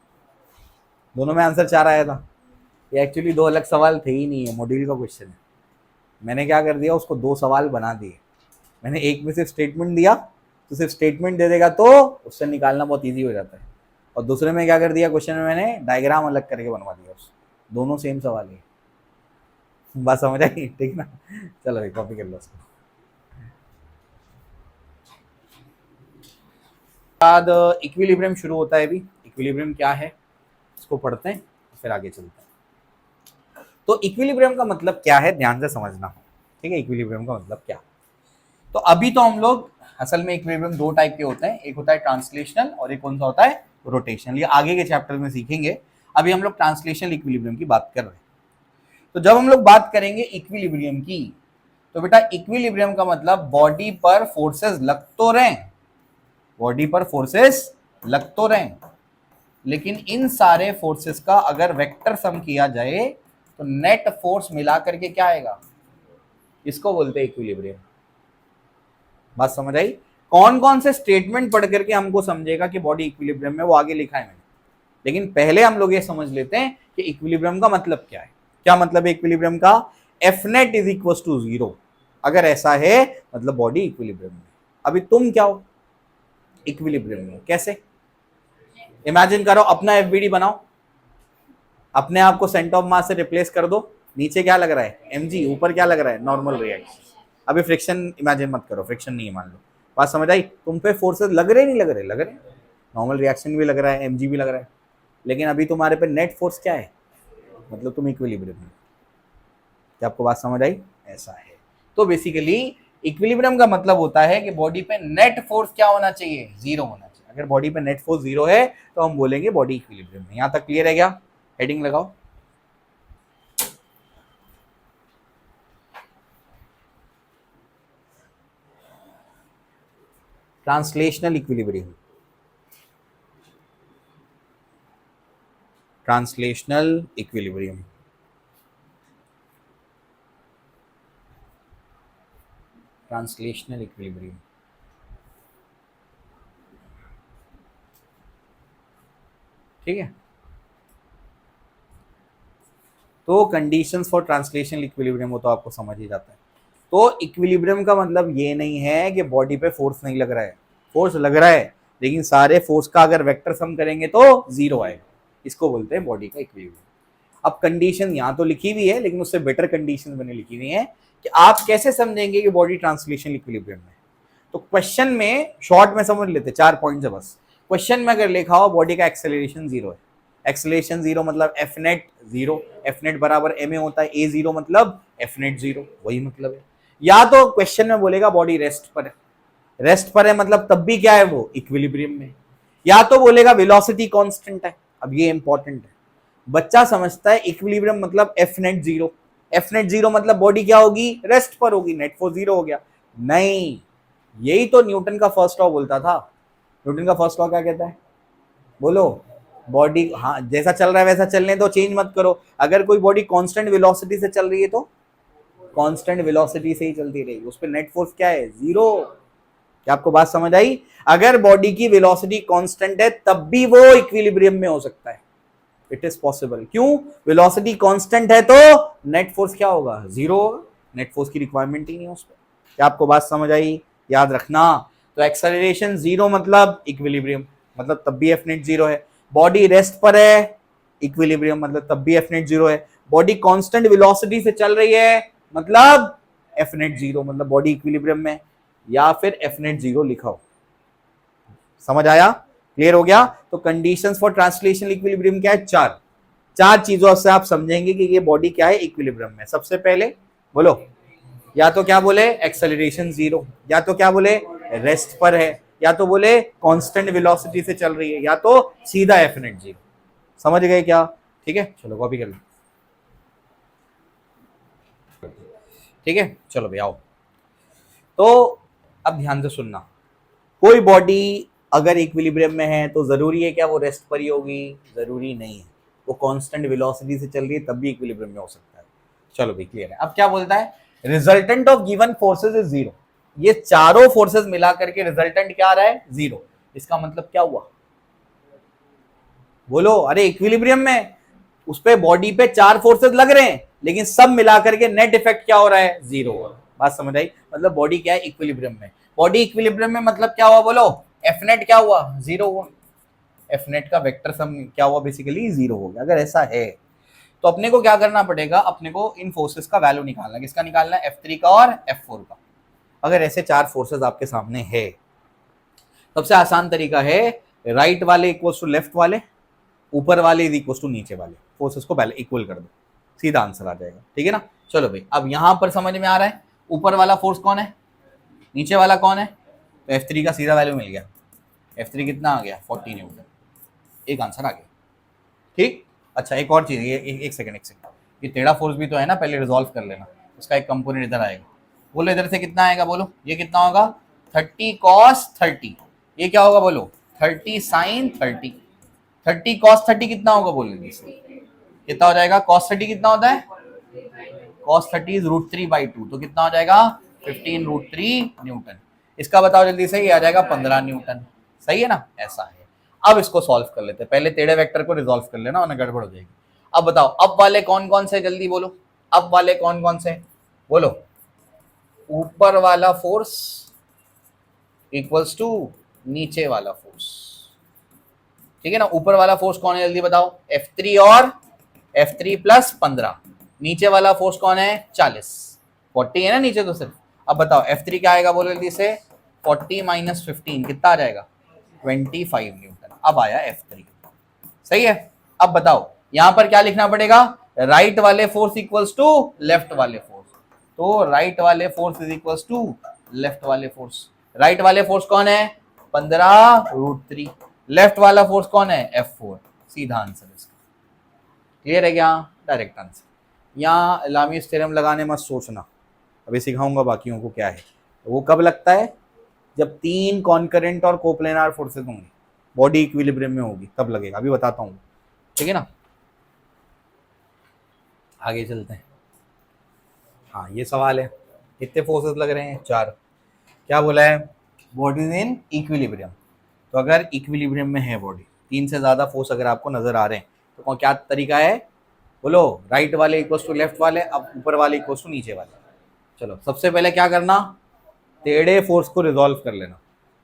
दोनों में आंसर 4 आया था, ये एक्चुअली 2 अलग सवाल थे ही नहीं है, मॉड्यूल का क्वेश्चन है, मैंने क्या कर दिया उसको 2 सवाल बना दिए, मैंने एक में सिर्फ स्टेटमेंट दिया, तो सिर्फ स्टेटमेंट दे देगा तो उससे निकालना बहुत ईजी हो जाता है, और दूसरे में क्या कर दिया, क्वेश्चन में मैंने डायग्राम अलग करके बनवा दिया उससे, दोनों सेम सवाल है, बात समझ आई, ठीक ना। चलो भाई कॉपी कर लो उसको। बाद इक्विलिब्रियम शुरू होता है, अभी इक्विलिब्रियम क्या है इसको पढ़ते हैं फिर आगे चलते हैं। तो इक्विलिब्रियम का मतलब क्या है, ध्यान से समझना, ठीक है, इक्विलिब्रियम का मतलब क्या। तो अभी तो हम लोग असल में इक्विलिब्रियम 2 टाइप के होते हैं, एक होता है ट्रांसलेशनल और एक कौन सा होता है, रोटेशनल, ये आगे के चैप्टर में सीखेंगे, अभी हम लोग ट्रांसलेशनल इक्विलिब्रियम की बात कर रहे हैं। तो जब हम लोग बात करेंगे इक्विलिब्रियम की, तो बेटा इक्विलिब्रियम का मतलब बॉडी पर फोर्सेस लग तो रहे, बॉडी पर फोर्सेस लग तो रहे, लेकिन इन सारे फोर्सेस का अगर वेक्टर सम किया जाए तो नेट फोर्स मिला करके क्या आएगा, इसको बोलते हैं इक्विलिब्रियम। बात समझ आई, कौन कौन से स्टेटमेंट पढ़ करके हमको समझेगा कि बॉडी इक्विलिब्रियम में, वो आगे लिखा है मैंने, लेकिन पहले हम लोग ये समझ लेते हैं कि इक्विलिब्रियम का मतलब क्या है। क्या मतलब है इक्विलिब्रियम का, F net is equal to 0, अगर ऐसा है मतलब बॉडी इक्विलिब्रियम में। अभी तुम क्या हो, इक्विलिब्रियम में, कैसे, इमेजिन करो, अपना एफबीडी बनाओ, अपने आप को सेंटर ऑफ मास से रिप्लेस कर दो, नीचे क्या लग रहा है mg, ऊपर क्या लग रहा है नॉर्मल रिएक्शन। अभी फ्रिक्शन इमेजिन मत करो, फ्रिक्शन नहीं है मान लो, बात समझ आई, तुम पे फोर्सेस लग रहे नहीं लग रहे, लग रहे, नॉर्मल रिएक्शन भी लग रहा है, mg भी लग रहा है, लेकिन अभी तुम्हारे पे नेट फोर्स क्या है, मतलब तुम इक्विलिब्रियम में। क्या आपको बात समझ आई, ऐसा है। तो बेसिकली इक्विलिब्रियम का मतलब होता है कि बॉडी पे नेट फोर्स क्या होना चाहिए, जीरो होना चाहिए। अगर बॉडी पे नेट फोर्स जीरो है तो हम बोलेंगे बॉडी इक्विलिब्रियम में। यहां तक क्लियर है क्या? हेडिंग लगाओ। Translational equilibrium, translational equilibrium, translational equilibrium. ठीक है, तो कंडीशंस फॉर ट्रांसलेशनल इक्विलिब्रियम वो तो आपको समझ ही जाता है। तो इक्विलिब्रियम का मतलब ये नहीं है कि बॉडी पे फोर्स नहीं लग रहा है, फोर्स लग रहा है, लेकिन सारे फोर्स का अगर वेक्टर सम करेंगे तो जीरो आएगा। इसको बोलते हैं बॉडी का इक्विलिब्रियम। अब कंडीशन यहाँ तो लिखी हुई है, लेकिन उससे बेटर कंडीशन बनी लिखी हुई है कि आप कैसे समझेंगे कि बॉडी ट्रांसलेशनल इक्विलिब्रियम में। तो क्वेश्चन में शॉर्ट में समझ लेते, 4 पॉइंट है बस। क्वेश्चन में अगर लिखा हो बॉडी का एक्सेलरेशन जीरो है, एक्सेलरेशन जीरो मतलब F net zero, F net बराबर एम ए होता है, ए जीरो मतलब एफ नेट जीरो, वही मतलब है। या तो क्वेश्चन में बोलेगा बॉडी रेस्ट पर है, रेस्ट पर है मतलब तब भी क्या है वो इक्विलिब्रियम में। या तो बोलेगा वेलोसिटी कांस्टेंट है। अब ये इंपॉर्टेंट है, बच्चा समझता है इक्विलिब्रियम मतलब F net zero, F net zero मतलब बॉडी क्या होगी, रेस्ट पर होगी, नेट फोर्स जीरो हो गया। नहीं, यही तो न्यूटन का फर्स्ट लॉ बोलता था। न्यूटन का फर्स्ट लॉ क्या कहता है, बोलो? बॉडी, हाँ, जैसा चल रहा है वैसा चलने दो, चेंज मत करो। अगर कोई बॉडी कांस्टेंट वेलोसिटी से चल रही है तो कांस्टेंट वेलोसिटी से ही चलती रहेगी, उस पर नेट फोर्स क्या है, जीरो। क्या आपको बात समझ आई? अगर बॉडी की वेलोसिटी कांस्टेंट है तब भी वो इक्विलिब्रियम में हो सकता है, इट इज पॉसिबल। क्यों? वेलोसिटी कांस्टेंट है तो नेट फोर्स क्या होगा, जीरो होगा, नेट फोर्स की रिक्वायरमेंट ही नहीं है उस पर। क्या आपको बात समझ आई? याद रखना। तो एक्सेलरेशन जीरो मतलब इक्विलिब्रियम, मतलब तब भी एफ नेट जीरो है। बॉडी रेस्ट पर है, इक्विलिब्रियम मतलब तब भी एफ नेट जीरो है। बॉडी कांस्टेंट वेलोसिटी से चल रही है मतलब एफ नेट जीरो, मतलब बॉडी इक्विलिब्रियम में। या फिर एफ नेट जीरो लिखा हो। समझ आया? क्लियर हो गया? तो कंडीशंस फॉर ट्रांसलेशनल इक्विलिब्रियम क्या है, चार चीजों से आप समझेंगे कि ये बॉडी क्या है, इक्विलिब्रियम में। सबसे पहले बोलो, या तो क्या बोले एक्सेलरेशन जीरो, या तो क्या बोले रेस्ट पर है, या तो बोले कांस्टेंट वेलोसिटी से चल रही है, या तो सीधा एफ नेट जीरो। समझ गए क्या? ठीक है, चलो कॉपी कर लो। ठीक है, चलो भैया आओ। तो अब ध्यान से सुनना, कोई बॉडी अगर इक्विलिब्रियम में है तो जरूरी है क्या वो रेस्ट पर ही होगी? जरूरी नहीं है, वो कांस्टेंट वेलोसिटी से चल रही है तब भी इक्विलिब्रियम में हो सकता है। चलो भी क्लियर है। अब क्या बोलता है, resultant of given forces is zero. ये चारों फोर्सेस मिला करके रिजल्टेंट क्या आ रहा है, जीरो। इसका मतलब क्या हुआ, बोलो? अरे इक्विलिब्रियम में उस पे बॉडी पे 4 फोर्सेस लग रहे हैं, लेकिन सब मिला करके नेट इफेक्ट क्या हो रहा है, जीरो हो रहा है। बात समझ आई? मतलब बॉडी क्या है, इक्विलिब्रियम में। बॉडी इक्विलिब्रियम में मतलब क्या हुआ, बोलो? एफ नेट क्या हुआ, जीरो हुआ। एफ नेट का वेक्टर सम क्या हुआ, बेसिकली जीरो हो गया। अगर ऐसा है तो अपने को क्या करना पड़ेगा, अपने को इन फोर्सेस का वैल्यू निकालना। किसका निकालना है, F3 का और F4 का। अगर ऐसे 4 फोर्सेस आपके सामने है, सबसे आसान तरीका है राइट वाले इक्वल्स टू लेफ्ट वाले, ऊपर वाले इज इक्वल्स टू नीचे वाले, फोर्सेस को पहले इक्वल कर दो, सीधा आंसर आ जाएगा। ठीक है ना? चलो भाई, अब यहां पर समझ में आ रहा है ऊपर वाला फोर्स कौन है, नीचे वाला कौन है? तो F3 का सीधा वैल्यू मिल गया। F3 कितना आ गया, 40 न्यूटन। एक आंसर आ गया। ठीक। अच्छा, एक और चीज, ये एक सेकंड, ये टेढ़ा फोर्स भी तो है ना, पहले रिजॉल्व कर लेना। उसका एक कंपोनेंट इधर आएगा, बोलो इधर से कितना आएगा, बोलो ये कितना होगा, 30 cos 30। ये क्या होगा, बोलो 30 sin 30। 30 cos 30 कितना होगा, बोलो कितना हो जाएगा, cos 30 कितना होता है, cos 30 इज √3/2, तो कितना हो जाएगा 15 √3 न्यूटन। इसका बताओ जल्दी से, ये आ जाएगा 15 न्यूटन। सही है ना? ऐसा है। अब इसको सॉल्व कर लेते हैं, पहले टेढ़े वेक्टर को रिजॉल्व कर लेना वरना गड़बड़ हो जाएगी। अब बताओ अब वाले कौन कौन से, जल्दी बोलो, अब वाले कौन कौन से, बोलो? ऊपर वाला फोर्स इक्वल्स टू नीचे वाला फोर्स। ठीक है ना? ऊपर वाला फोर्स कौन है, जल्दी बताओ? F3 और F3 प्लस 15। नीचे वाला फोर्स कौन है, 40। 40 है ना नीचे तो सिर्फ। अब बताओ F3 क्या आएगा, बोलो जल्दी से? 40 - 15 कितना आ जाएगा, 25 न्यूटन। अब आया F3। सही है। अब बताओ यहां पर क्या लिखना पड़ेगा, राइट वाले फोर्स इक्वल्स टू लेफ्ट वाले फोर्स। तो राइट वाले force is equal to left वाले फोर्स। राइट वाले फोर्स कौन है? 15√3। लेफ्ट वाला फोर्स कौन है? F4। सीधा आंसर इसका। क्लियर है क्या? Direct answer. यहाँ लामीस थ्योरम लगाने मत सोचना, अभी सिखाऊंगा बाकियों को क्या है। वो कब लगता है? जब तीन कॉन्करेंट और कोप्लेनार फोर्सेस होंगे, बॉडी इक्विलिब्रियम में होगी, तब लगेगा। अभी बताता हूँ, ठीक है ना। आगे चलते हैं। हाँ, ये सवाल है, कितने फोर्सेस लग रहे हैं? 4। क्या बोला है? Body is in equilibrium. तो अगर इक्विलिब्रियम में है बॉडी, 3 से ज्यादा फोर्स अगर आपको नजर आ रहे हैं, तो क्या तरीका है? बोलो, राइट वाले इक्वल्स टू लेफ्ट वाले, अब ऊपर वाले इक्वल्स टू नीचे वाले। चलो, सबसे पहले क्या करना? टेढ़े फोर्स को रिजॉल्व कर लेना।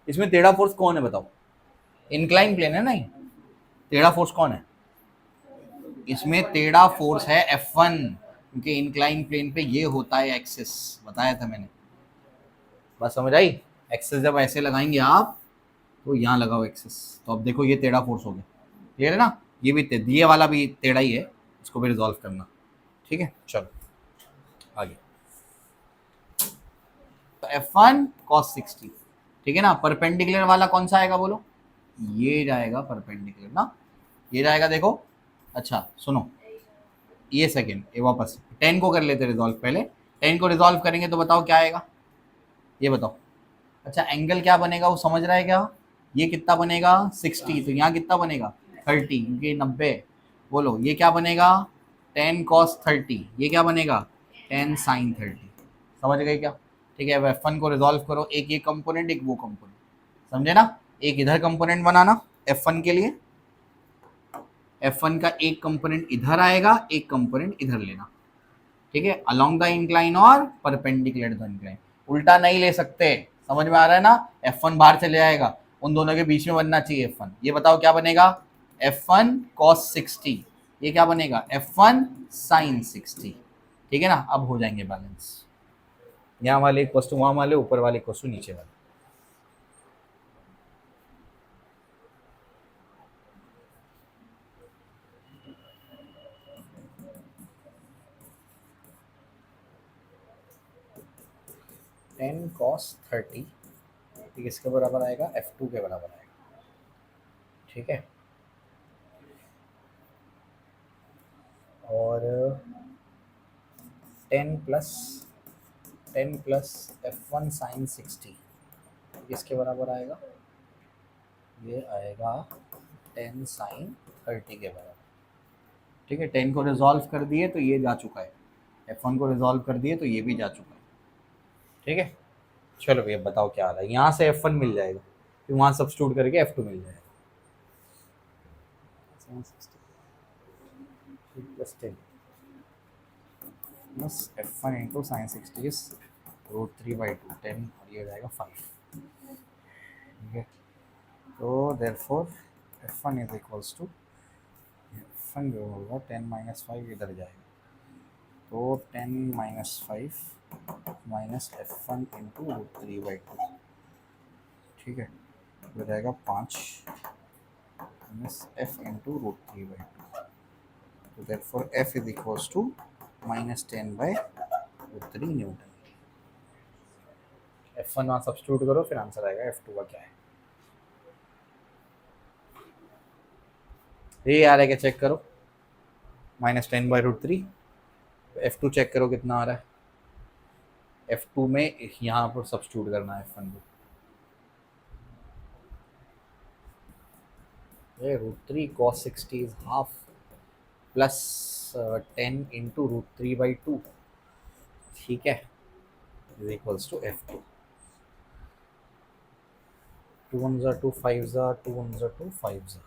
इसमें टेढ़ा फोर्स कौन है बताओ? इंक्लाइन प्लेन है नहीं, टेढ़ा फोर्स कौन है? इसमें टेढ़ा फोर्स है F1, क्योंकि इंक्लाइन प्लेन पे ये होता है एक्सिस, बताया था मैंने। बस समझ आई? एक्सिस जब ऐसे लगाएंगे आप, तो यहाँ लगाओ एक्सिस, तो अब देखो ये टेढ़ा फोर्स हो गया। क्लियर है ना? ये भी ये वाला भी टेढ़ा ही है, इसको भी रिजॉल्व करना। ठीक है, चलो आगे। तो F1 cos 60, ठीक है ना। परपेंडिकुलर वाला कौन सा आएगा बोलो? ये जाएगा परपेंडिकुलर ना, ये जाएगा। देखो, अच्छा सुनो, ये सेकंड, ये वापस 10 को कर लेते रिजॉल्व। पहले 10 को रिजॉल्व करेंगे तो बताओ क्या आएगा, ये बताओ। अच्छा, एंगल क्या बनेगा वो समझ रहा है क्या? ये कितना बनेगा? 60। तो यहाँ कितना बनेगा? 30, क्योंकि 90। बोलो, ये क्या बनेगा? 10 cos 30। ये क्या बनेगा? 10 sin 30। समझ गए क्या? ठीक है, अब F1 को रिजॉल्व करो, एक ये कंपोनेंट, एक वो कंपोनेंट, समझे ना। एक इधर कंपोनेंट बनाना F1 के लिए, F1 का एक कंपोनेंट इधर आएगा, एक कंपोनेंट इधर लेना। ठीक है, अलोंग द इंक्लाइन और परपेंडिकुलर द इंक्लाइन। उल्टा नहीं ले सकते, समझ में आ रहा है ना। F1 बाहर चले जाएगा, उन दोनों के बीच में बनना चाहिए F1। ये बताओ क्या बनेगा? F1 cos 60। ये क्या बनेगा? F1 sin 60। ठीक है ना, अब हो जाएंगे बैलेंस। यहाँ वाले इक्वल टू वहाँ वाले, ऊपर वाले इक्वल टू नीचे वाले। टेन कॉस 30 किसके बराबर आएगा? F2 के बराबर आएगा। ठीक है, और 10 प्लस F1 sin 60 किसके बराबर आएगा? ये आएगा 10 sin 30 के बराबर। ठीक है, 10 को रिजॉल्व कर दिए तो ये जा चुका है, F1 को रिजॉल्व कर दिए तो ये भी जा चुका है। ठीक है, चलो भैया बताओ क्या आ रहा है। यहाँ से F1 मिल जाएगा, फिर वहाँ सब्स्टिट्यूट करके F2 मिल जाएगा। Plus 10 plus F1 into sine 60 is √3/2, 10, और ये जाएगा 5। ठीक है, तो therefore F1 is equals to, F1 जो होगा 10 - 5 इधर जाएगा, तो 10 - 5 माइनस F1 इंटू √3/2। ठीक है, हो जाएगा 5 माइनस F इंटू √3/2। तो therefore F is equals to -10/√3 newton. F1 वहाँ सब्स्टिट्यूट करो, फिर आंसर आएगा। F2 का क्या है? ये आ रहा है क्या? चेक करो, -10/√3। F2 चेक करो कितना आ रहा है। F2 में यहाँ पर सब्स्टिट्यूट करना है F1 को। √3 cos 60 is half plus 10 into √3/2। ठीक है, is equals to F2। 2 1 2 5 2 1 2 5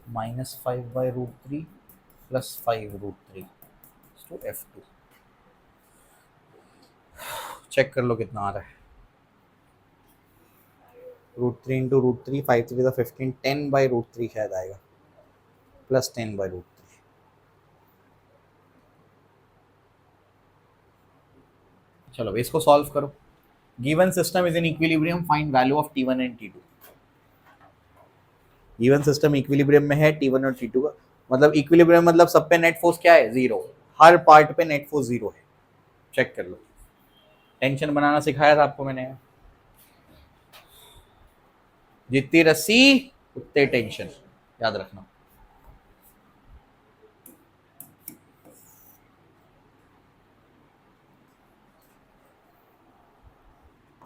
-5/√3 plus 5√3 to F2। Check कर लो कितना आ रहा है। √3 इंटू √3, 5 3 15, 10/√3 शायद आएगा, प्लस 10/√3। चलो इसको सॉल्व करो। Given system is in equilibrium, find value of T1 and T2। Given system equilibrium में है, T1 और T2 का मतलब इक्विलिब्रियम मतलब सब पे नेट फोर्स क्या है? 0। हर पार्ट पे नेट फोर्स 0 है। चेक कर लो, टेंशन बनाना सिखाया था आपको मैंने। जितनी रस्सी उतने टेंशन, याद रखना।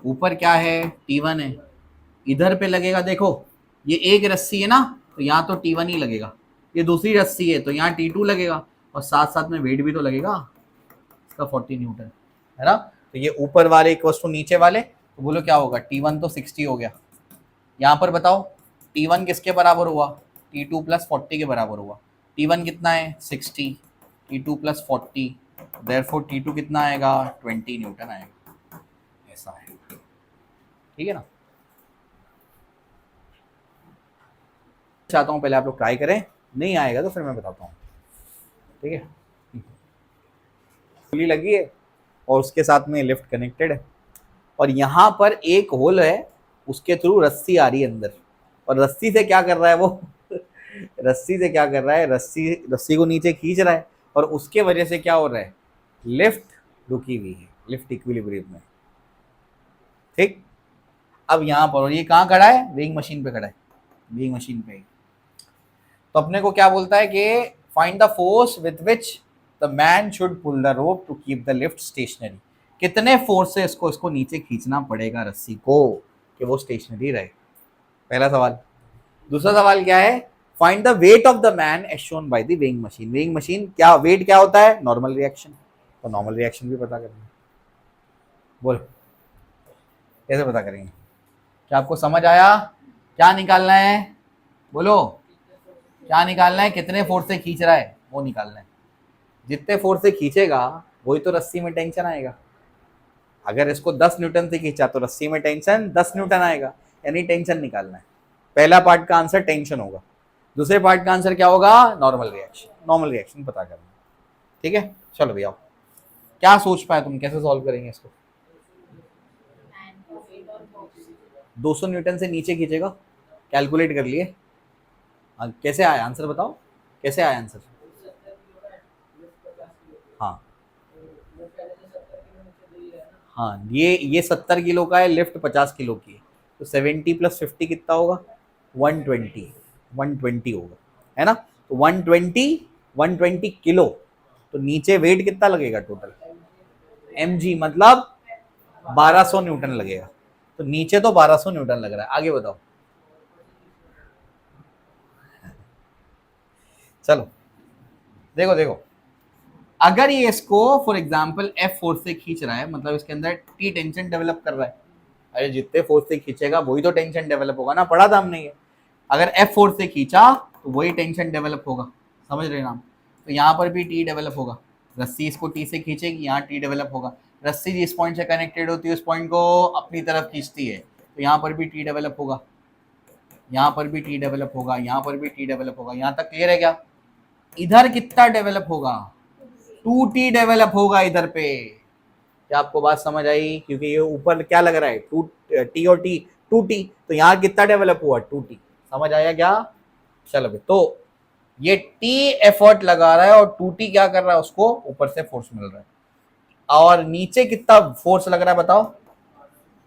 ऊपर क्या है, T1 है, इधर पे लगेगा, देखो ये एक रस्सी है ना, तो यहाँ तो T1 ही लगेगा, ये दूसरी रस्सी है तो यहाँ T2 लगेगा, और साथ साथ में वेट भी तो लगेगा इसका 40 न्यूटन, है ना। तो ये ऊपर वाले इक्वल्स टू नीचे वाले, तो बोलो क्या होगा, T1 तो 60 हो गया। यहाँ पर बताओ T1 किसके बराबर हुआ, T2 प्लस 40 के बराबर हुआ। T1 कितना है 60, T2 प्लस 40, देयरफॉर T2 कितना आएगा 20 न्यूटन आएगा, ऐसा है, ठीक है ना। चाहता हूँ पहले आप लोग ट्राई करें, नहीं आएगा तो फिर मैं बताता हूँ, ठीक है। खुली लगी है और उसके साथ में लिफ्ट कनेक्टेड है, और यहाँ पर एक होल है, उसके थ्रू रस्सी आ रही है अंदर, और रस्सी से क्या कर रहा है वो रस्सी से क्या कर रहा है, रस्सी रस्सी को नीचे खींच रहा है, और उसके वजह से क्या हो रहा है, लिफ्ट रुकी हुई है, लिफ्ट इक्विलिब्रियम में, ठीक। अब यहाँ पर, और ये कहाँ खड़ा है, वेइंग मशीन पे खड़ा है, वेइंग मशीन पे। तो अपने को क्या बोलता है कि find the force with which the man should pull the rope to keep the lift stationary. कितने फोर्स से इसको नीचे खींचना पड़ेगा रस्सी को कि वो स्टेशनरी रहे, पहला सवाल। दूसरा सवाल क्या है, find the weight of the man as shown by the weighing machine. Weighing machine क्या वेट क्या होता है, नॉर्मल रिएक्शन, तो नॉर्मल रिएक्शन भी पता करना है। बोलो कैसे पता करेंगे, क्या आपको समझ आया, क्या निकालना है, बोलो क्या निकालना है, कितने फोर्स से खींच रहा है वो निकालना है। जितने फोर्स से खींचेगा वही तो रस्सी में टेंशन आएगा। अगर इसको 10 न्यूटन से खींचा तो रस्सी में टेंशन 10 न्यूटन आएगा, यानी टेंशन निकालना है। पहला पार्ट का आंसर टेंशन होगा, दूसरे पार्ट का आंसर क्या होगा, नॉर्मल रिएक्शन। नॉर्मल रिएक्शन पता करना, ठीक है। चलो भैया, क्या सोच पाए तुम, कैसे सॉल्व करेंगे इसको। 200 न्यूटन से नीचे खींचेगा, कैलकुलेट कर लिए। कैसे आया आंसर बताओ, कैसे आया आंसर। हाँ हाँ, ये 70 किलो का है, लिफ्ट 50 किलो की है, तो 70 प्लस 50 कितना होगा, 120, 120 होगा, है ना। तो 120 किलो, तो नीचे वेट कितना लगेगा टोटल, mg मतलब 1200 न्यूटन लगेगा, तो नीचे तो 1200 न्यूटन लग रहा है। आगे बताओ, चलो देखो देखो, अगर ये इसको फॉर एग्जांपल F फोर्स से खींच रहा है, मतलब इसके अंदर T टेंशन डेवलप कर रहा है। अरे जितने फोर्स से खींचेगा वही तो टेंशन डेवलप होगा ना, पढ़ा था हमने ये। अगर F फोर्स से खींचा तो वही टेंशन डेवलप होगा, समझ रहे ना आप। तो यहाँ पर भी T डेवलप होगा, रस्सी इसको T से खींचेगी, यहाँ T डेवलप होगा। रस्सी जिस पॉइंट से कनेक्टेड होती है उस पॉइंट को अपनी तरफ खींचती है, तो यहाँ पर भी T डेवलप होगा, यहाँ पर भी T डेवलप होगा, यहाँ पर भी T डेवलप होगा। यहाँ तक क्लियर है क्या। इधर कितना डेवलप होगा, 2T डेवलप होगा इधर पे। क्या आपको बात समझ आई, क्योंकि ये ऊपर क्या लग रहा है, 2T और T, 2T, तो यहाँ कितना डेवलप हुआ 2T, समझ आया क्या। चलो भाई, तो ये T एफर्ट लगा रहा है और 2T क्या कर रहा है, उसको ऊपर से फोर्स मिल रहा है, और नीचे कितना फोर्स लग रहा है बताओ,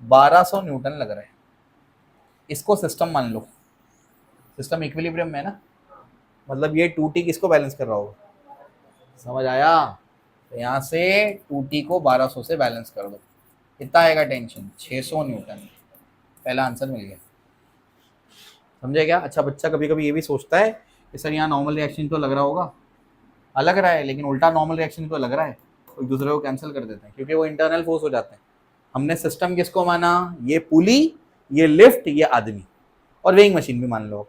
1200 न्यूटन लग रहा है। इसको सिस्टम मान लो, सिस्टम इक्विलिब्रियम में है ना, मतलब ये 2T किसको बैलेंस कर रहा होगा, समझ आया। तो यहाँ से 2T को 1200 से बैलेंस कर दो, कितना आएगा टेंशन, 600 न्यूटन। पहला आंसर मिल गया, समझे क्या। अच्छा, बच्चा कभी कभी ये भी सोचता है कि सर यहाँ नॉर्मल रिएक्शन तो लग रहा होगा, अलग रहा है, लेकिन उल्टा नॉर्मल रिएक्शन तो लग रहा है, एक दूसरे को कैंसिल कर देते हैं क्योंकि वो इंटरनल फोर्स हो जाते हैं। हमने सिस्टम किसको माना, ये पुली, ये लिफ्ट, ये आदमी, और वेइंग मशीन भी मान लो।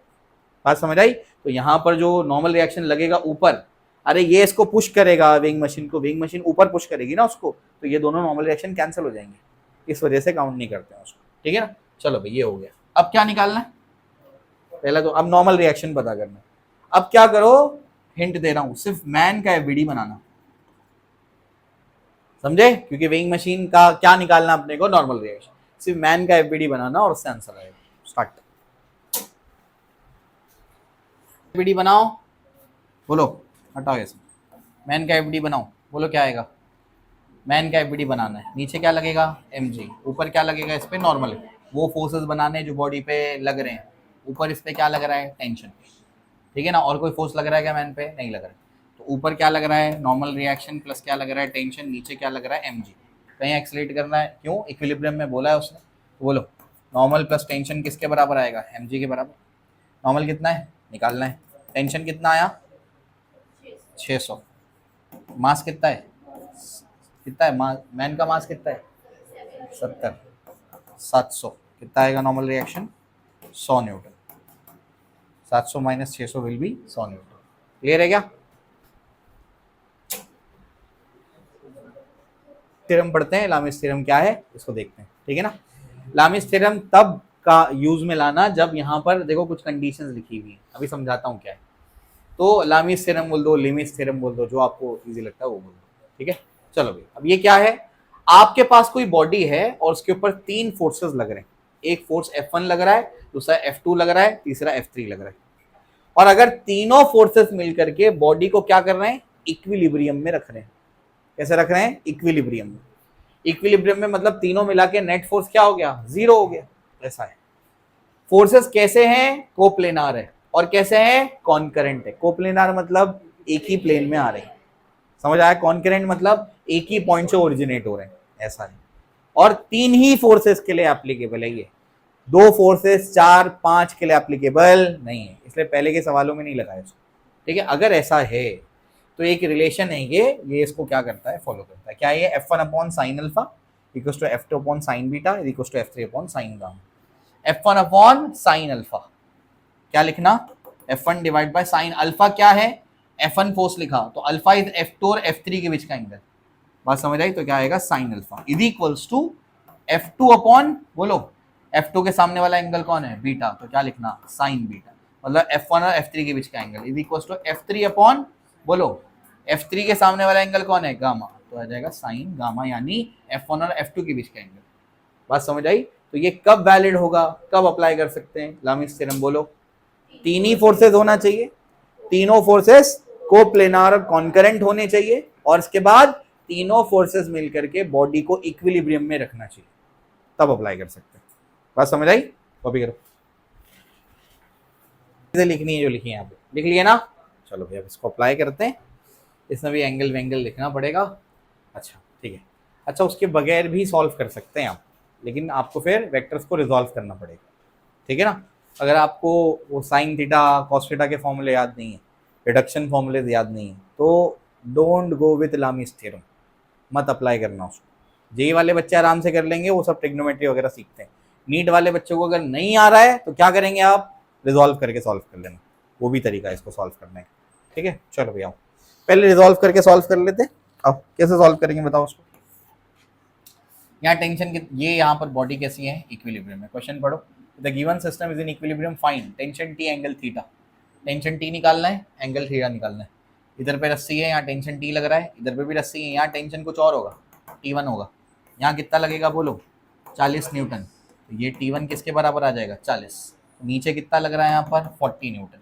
बात समझ आई। तो यहाँ पर जो नॉर्मल रिएक्शन लगेगा ऊपर, अरे ये इसको पुश करेगा वेइंग मशीन को, वेइंग मशीन ऊपर पुश करेगी ना उसको, तो ये दोनों नॉर्मल रिएक्शन कैंसिल हो जाएंगे, इस वजह से काउंट नहीं करते हैं उसको, ठीक है ना। चलो भाई, ये हो गया। अब क्या निकालना है, पहला तो अब नॉर्मल रिएक्शन पता करना है। अब क्या करो, हिंट दे रहा हूं, सिर्फ मैन का एफबीडी बनाना, समझे, क्योंकि वेइंग मशीन का क्या निकालना अपने को, नॉर्मल रिएक्शन, सिर्फ मैन का एफबीडी बनाना और उससे आंसर आएगा। स्टार्ट, एफबीडी बनाओ, बोलो, हटाओ ऐसे, मैन का एफबीडी बनाओ, बोलो क्या आएगा। मैन का एफबीडी बनाना है, नीचे क्या लगेगा mg, ऊपर क्या लगेगा इस पे नॉर्मल, वो फोर्सेस बनाने जो बॉडी पे लग रहे हैं, ऊपर इस पे क्या लग रहा है टेंशन, ठीक है ना, और कोई फोर्स लग रहा है क्या मैन पे, नहीं लग रहा है, तो ऊपर क्या लग रहा है नॉर्मल रिएक्शन प्लस क्या लग रहा है टेंशन, नीचे क्या लग रहा है mg, कहीं एक्सलेट करना है, क्यों इक्विलिब्रियम में बोला है उसने, तो बोलो नॉर्मल प्लस टेंशन किसके बराबर आएगा mg के बराबर, नॉर्मल कितना है निकालना है, टेंशन कितना आया 600, मास कितना है, कितना है मैन का मास कितना है 70, 700 कितना आएगा normal reaction 100 Newton, 700 minus 600 will be 100 Newton, clear है क्या। थ्योरम पढ़ते हैं, लामिस थ्योरम क्या है इसको देखते हैं, ठीक है ना। लामिस थ्योरम तब का यूज में लाना जब यहाँ पर देखो कुछ कंडीशंस लिखी हुई है, अभी समझाता हूँ क्या है, तो लामिस थ्योरम बोल दो, लिमिस थ्योरम बोल दो, जो आपको इजी लगता है वो बोल दो, ठीक है। चलो भाई अब ये क्या है, आपके पास कोई बॉडी है और उसके ऊपर 3 फोर्सेस लग रहे हैं, एक फोर्स F1 लग रहा है, दूसरा F2 लग रहा है, तीसरा F3 लग रहा है, और अगर तीनों फोर्सेस मिलकर के बॉडी को क्या कर रहे हैं इक्विलिब्रियम में रख रहे हैं, कैसे रख रहे हैं इक्विलिब्रियम में, इक्विलिब्रियम में मतलब तीनों मिला के नेट फोर्स क्या हो गया 0 हो गया, ऐसा है। फोर्सेस कैसे हैं कोप्लेनार है, और कैसे हैं कॉन्करेंट है, कोप्लेनार मतलब एक ही प्लेन में आ रहे हैं, समझ आया, कॉन्करेंट मतलब एक ही पॉइंट से ओरिजिनेट हो रहे हैं, ऐसा है, और 3 ही फोर्सेस के लिए एप्लीकेबल है ये, 2 फोर्सेस 4 5 के लिए एप्लीकेबल नहीं है, इसलिए पहले के सवालों में नहीं लगाया इसको, ठीक है। अगर ऐसा है तो एक रिलेशन है ये इसको क्या करता है फॉलो करता है, क्या ये F1 upon sine alpha equals to F2 upon sine beta equals to F3 upon sine gamma, F1 upon sine alpha क्या लिखना F1 divide by sine alpha क्या है F1 फोर्स लिखा, तो अल्फा इज F2 और F3 के बीच का एंगल, बात समझ आई, तो क्या आएगा sine alpha is equals to F2 upon बोलो F2 के सामने वाला एंगल कौन है बीटा, तो क्या लिखना साइन बीटा, मतलब F1 और F3 के बीच का angle is equals to F3 upon बोलो F3 के सामने वाला एंगल कौन है गामा, तो आ जाएगा साइन गामा, यानी F1 और F2 के बीच का एंगल, बात समझ आई। तो ये कब वैलिड होगा, कब अप्लाई कर सकते हैं लामिस थ्योरम बोलो, 3 ही फोर्सेस होना चाहिए, तीनों फोर्सेस कोप्लेनार और कॉन्करेंट होने चाहिए, और इसके बाद तीनों फोर्सेस मिलकर के बॉडी को इक्विलिब्रियम में रखना चाहिए, तब अप्लाई कर सकते हैं, बात समझ आई, कॉपी करो, लिखनी है जो लिखी है यहाँ पे लिख लिया ना। चलो भैया इसको अप्लाई करते हैं, इसमें भी एंगल वेंगल लिखना पड़ेगा, अच्छा ठीक है, अच्छा उसके बगैर भी सॉल्व कर सकते हैं आप, लेकिन आपको फिर वेक्टर्स को रिजॉल्व करना पड़ेगा, ठीक है ना। अगर आपको वो साइन थीटा कॉस थीटा के फॉर्मूले याद नहीं है, रिडक्शन फॉर्मूले याद नहीं है, तो डोंट गो विथ लामिस थ्योरम, मत अप्लाई करना उसको, जेई वाले बच्चे आराम से कर लेंगे, वो सब ट्रिग्नोमेट्री वगैरह सीखते हैं, नीट वाले बच्चों को अगर नहीं आ रहा है तो क्या करेंगे आप रिजॉल्व करके सॉल्व कर लेना, वो भी तरीका है इसको सॉल्व करने का, ठीक है। चलो भैया पहले रिजॉल्व करके सॉल्व कर लेते हैं, अब कैसे सॉल्व करेंगे बताओ उसको। यहाँ टेंशन ये यहाँ पर बॉडी कैसी है इक्विलिब्रियम में, क्वेश्चन पढ़ो, the given system is in equilibrium find tension T angle theta, tension T निकालना है एंगल थीटा निकालना है, इधर पे रस्सी है यहाँ टेंशन टी लग रहा है, इधर पे भी रस्सी है यहाँ टेंशन कुछ और होगा T1 होगा, यहाँ कितना लगेगा बोलो 40 न्यूटन, तो ये T1 किसके बराबर आ जाएगा 40, नीचे कितना लग रहा है यहाँ पर 40 न्यूटन,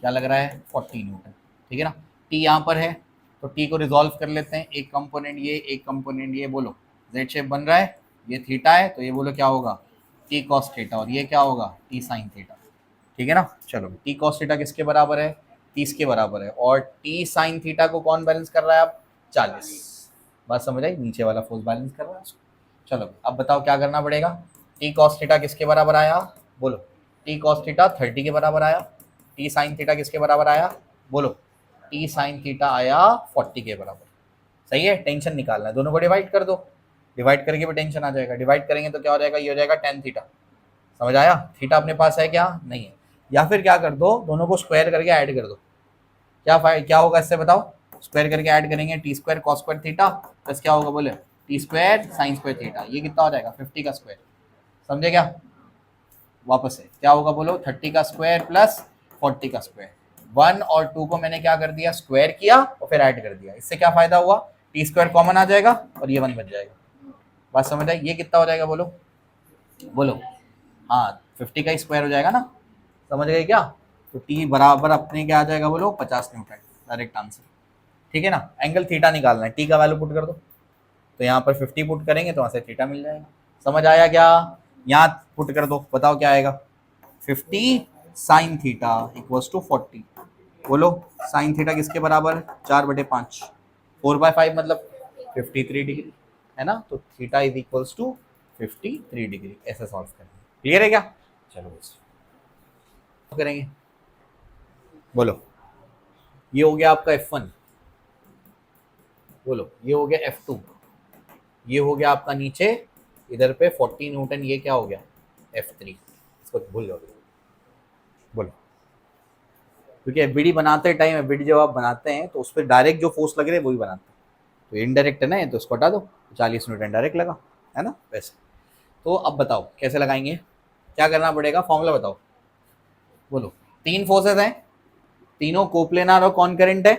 क्या लग रहा है 40 न्यूटन, ठीक है ना। T यहाँ पर है तो T को रिजॉल्व कर लेते हैं, एक कंपोनेंट ये एक कंपोनेंट ये, बोलो जेड शेप बन रहा है, ये थीटा है तो ये बोलो क्या होगा T cos थीटा, और ये क्या होगा T sin थीटा, ठीक है ना। चलो T cos थीटा किसके बराबर है 30 के बराबर है, और T sin थीटा को कौन बैलेंस कर रहा है अब 40, बात समझ आई, नीचे वाला फोर्स बैलेंस कर रहा है उसको। चलो अब बताओ क्या करना पड़ेगा, T cos थीटा किसके बराबर आया बोलो, T cos थीटा 30 के बराबर आया, T sin थीटा किसके बराबर आया बोलो, T sin थीटा आया 40 के बराबर, सही है। टेंशन निकालना है, दोनों को डिवाइड कर दो, डिवाइड करके भी टेंशन आ जाएगा, डिवाइड करेंगे तो क्या हो जाएगा, ये हो जाएगा tan थीटा, समझ आया। थीटा अपने पास है क्या नहीं है, या फिर क्या कर दो दोनों को स्क्वायर करके ऐड कर दो, क्या होगा इससे बताओ, स्क्वायर करके ऐड करेंगे T square cos square theta plus क्या होगा बोले T square sine square theta, ये कितना हो जाएगा 50 का स्क्वायर, समझे क्या, वापस से क्या होगा बोलो 30 का स्क्वायर प्लस 40 का स्क्वायर, 1 और 2 को मैंने क्या कर दिया स्क्वायर किया और फिर ऐड कर दिया, इससे क्या फायदा हुआ टी स्क्वायर कॉमन आ जाएगा और ये 1 बच जाएगा, बात समझ आई। ये कितना हो जाएगा बोलो बोलो, हाँ 50 का स्क्वायर हो जाएगा ना, समझ गए क्या, तो टी बराबर अपने क्या आ जाएगा बोलो 50 न्यूटन, डायरेक्ट आंसर, ठीक है ना। एंगल थीटा निकालना है, टी का वैल्यू पुट कर दो, तो यहाँ पर 50 पुट करेंगे तो वहां से थीटा मिल जाएगा। समझ आया क्या? यहाँ पुट कर दो, बताओ क्या आएगा। 50 साइन थीटा इक्वल्स टू 40। बोलो साइन थीटा किसके बराबर? 4/5। 4/5 मतलब 53 डिग्री है ना, तो theta is equals to 53 degree. ऐसे सॉल्व करेंगे। क्लियर है क्या? चलो करेंगे। बोलो ये हो गया आपका F1, बोलो ये हो गया F2, ये हो गया आपका नीचे इधर पे 40 न्यूटन, ये क्या हो गया F3। इसको भूल जाओ। बोलो क्योंकि एफबीडी बनाते टाइम, एफबीडी जब आप बनाते हैं तो उस पर डायरेक्ट जो फोर्स लग रहे हैं वही बनाते हैं, तो इनडायरेक्ट है ना, तो इसको हटा दो, 40 न्यूटन डायरेक्ट लगा है ना वैसे। तो अब बताओ कैसे लगाएंगे, क्या करना पड़ेगा, फॉर्मूला बताओ। बोलो 3 फोर्सेस हैं, तीनों कोप्लेनार और कॉनकरेंट है,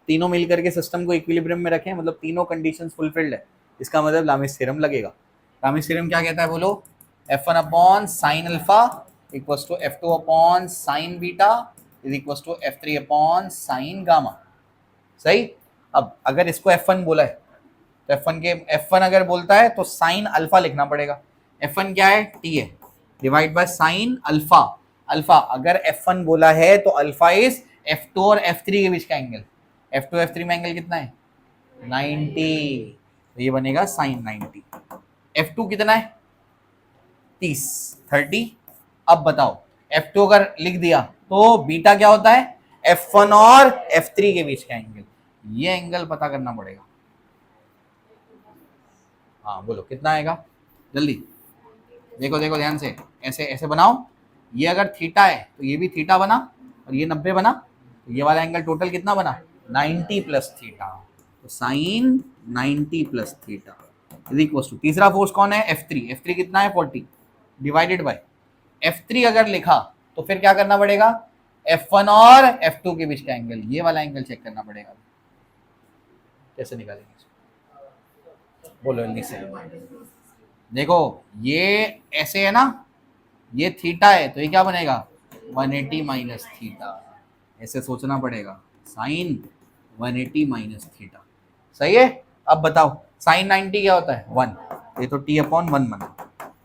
तीनों मिलकर के सिस्टम को इक्विलिब्रियम में रखें, मतलब तीनों कंडीशंस फुलफिल्ड है। इसका मतलब लामिस थ्योरम लगेगा। लामिस थ्योरम क्या कहता है? बोलो F1 upon sine alpha equals to F2 upon sine beta is equals to F3 upon sine gamma. सही। अब अगर इसको F1 बोला है तो F1 अगर बोलता है तो साइन अल्फा लिखना पड़ेगा। F1 क्या है? T है, divide by sine alpha. Alpha अगर F1 बोला है तो अल्फा इज F2 और F3 के बीच का एंगल। F2 F3 में एंगल कितना है? 90, तो ये बनेगा साइन 90। F2 कितना है? 30। अब बताओ F2 अगर लिख दिया तो बीटा क्या होता है? F1 और F3 के बीच का एंगल। ये एंगल पता करना पड़ेगा। हाँ बोलो कितना आएगा जल्दी, देखो देखो ध्यान से, ऐसे ऐसे बनाओ। ये अगर थीटा है तो ये भी थीटा बना, और ये 90 बना, तो ये वाला एंगल टोटल कितना बना? 90 प्लस थीटा। तो sine 90 plus theta is equal to, तीसरा फोर्स कौन है? F3। F3 कितना है? 40 डिवाइडेड बाय F3 अगर लिखा तो फिर क्या करना पड़ेगा? F1 और F2 के बीच का एंगल, ये वाला एंगल चेक करना पड़ेगा। कैसे निकालेंगे? बोलो जल्दी से। देखो ये ऐसे है ना, ये थीटा है तो ये क्या बनेगा? 180 माइनस थीटा। ऐसे सोचना पड़ेगा, साइन 180 माइनस थीटा। सही है। अब बताओ साइन 90 क्या होता है? 1, ये तो t अपॉन 1 बना।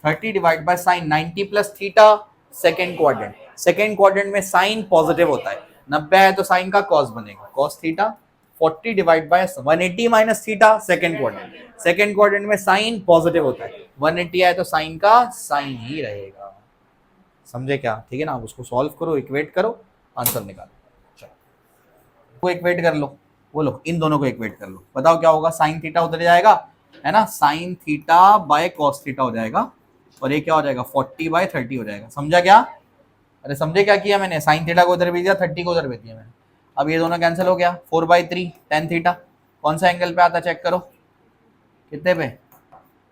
30 divide by sine 90 plus theta, second quadrant. Second quadrant में साइन पॉजिटिव होता है, 90 है तो साइन का कॉस बनेगा, cos theta. 40 divide by 180 minus theta, second quadrant. Second quadrant में साइन पॉजिटिव होता है, 180 आए तो साइन का साइन ही रहेगा। समझे क्या? ठीक है ना। आप उसको सॉल्व करो, इक्वेट करो, आंसर निकालो। चलो वो इक्वेट कर लो। बोलो इन दोनों को इक्वेट कर लो, बताओ क्या होगा? साइन थीटा उधर जाएगा है ना, sine theta by cos theta हो जाएगा, और ये क्या हो जाएगा? 40/30 हो जाएगा। समझा क्या? अरे समझे क्या किया मैंने? साइन थीटा को उधर भेज दिया, 30 को उधर भेज दिया मैंने। अब ये दोनों कैंसिल हो गया, 4/3 टेन थीटा। कौन सा एंगल पे आता है चेक करो, कितने पे?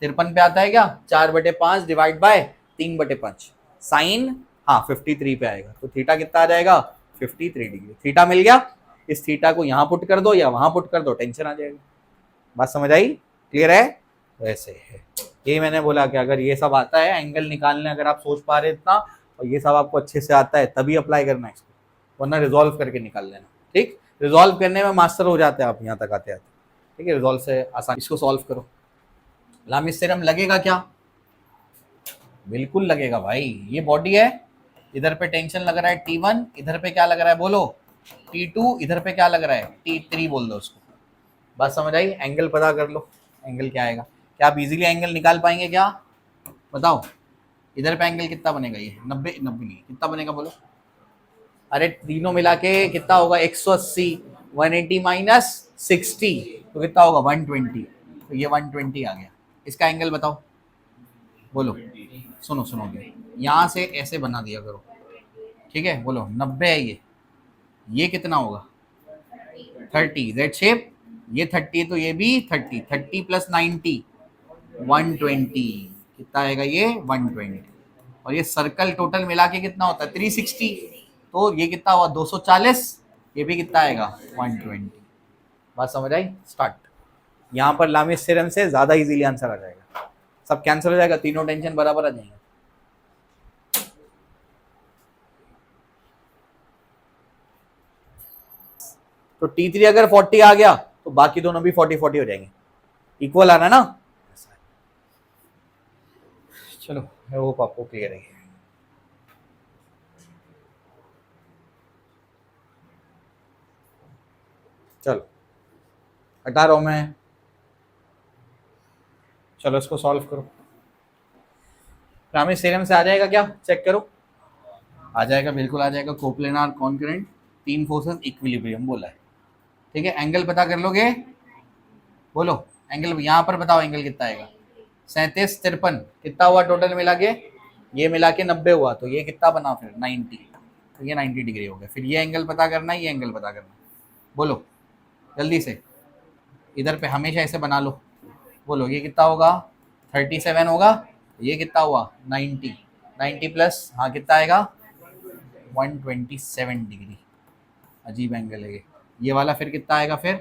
53 पे आता है क्या? 4/5 डिवाइड बाय 3/5 साइन, हाँ 53 पे आएगा, तो थीटा कितना आ जाएगा? 53 डिग्री। थीटा मिल गया। इस थीटा को यहाँ पुट कर दो या वहां पुट कर दो, टेंशन आ जाएगी। बात समझ आई? क्लियर है? वैसे है, यही मैंने बोला कि अगर ये सब आता है एंगल निकालने, अगर आप सोच पा रहे इतना और ये सब आपको अच्छे से आता है तभी अप्लाई करना है इसको, वरना रिजॉल्व करके निकाल लेना। ठीक, रिजॉल्व करने में मास्टर हो जाते हैं आप यहाँ तक आते आते। ठीक है, रिजॉल्व से आसान। इसको सॉल्व करो। लामिस थ्योरम लगेगा क्या? बिल्कुल लगेगा भाई। ये बॉडी है, इधर पे टेंशन लग रहा है T1, इधर पे क्या लग रहा है? बोलो T2, इधर पे क्या लग रहा है? T3 बोल दो उसको। बात समझ आई? एंगल पता कर लो, एंगल क्या आएगा। क्या आप इजीली एंगल निकाल पाएंगे क्या? बताओ इधर पे एंगल कितना बनेगा? ये 90 नहीं, कितना बनेगा बोलो? अरे तीनों मिला के कितना होगा? 180, 180 माइनस 60 तो कितना होगा? 120। तो ये 120 आ गया। इसका एंगल बताओ। बोलो सुनो सुनो, यहाँ से ऐसे बना दिया करो। ठीक है, बोलो 90 है ये कितना होगा? 30 जेड शेप, ये 30 है तो ये भी 30, 30 प्लस 90 120, कितना आएगा ये? 120। और ये सर्कल टोटल मिला के कितना होता है? 360, तो ये कितना हुआ? 240, ये भी कितना आएगा? 120। बात समझ आई? स्टार्ट। यहाँ पर लामिस थ्योरम से ज्यादा इजीली आंसर आ जाएगा, सब कैंसिल हो जाएगा, तीनों टेंशन बराबर आ जाएंगे। तो T3 अगर 40 आ गया तो बाकी दोनों भी 40 40 हो जाएंगे। इक्वल आ रहा है ना। चलो आई होप आपको क्लियर है। चलो हटा रहा हूं मैं, चलो इसको सॉल्व करो। रामेश थ्योरम से आ जाएगा क्या, चेक करो। आ जाएगा, बिल्कुल आ जाएगा। कोप्लेनार कॉन्करेंट, तीन फोर्सेस इक्विलिब्रियम बोला है। ठीक है, एंगल पता कर लोगे, बोलो एंगल यहाँ पर बताओ, एंगल कितना आएगा। 37 53 कितना हुआ टोटल मिला के, ये मिला के 90 हुआ, तो ये कितना बना फिर 90, तो ये 90 डिग्री हो गया। फिर ये एंगल पता करना है, ये एंगल पता करना है, बोलो जल्दी से। इधर पे हमेशा ऐसे बना लो, बोलो ये कितना होगा 37 होगा, ये कितना हुआ 90, 90 प्लस हाँ कितना आएगा 127 डिग्री। अजीब एंगल है ये वाला। फिर कितना आएगा फिर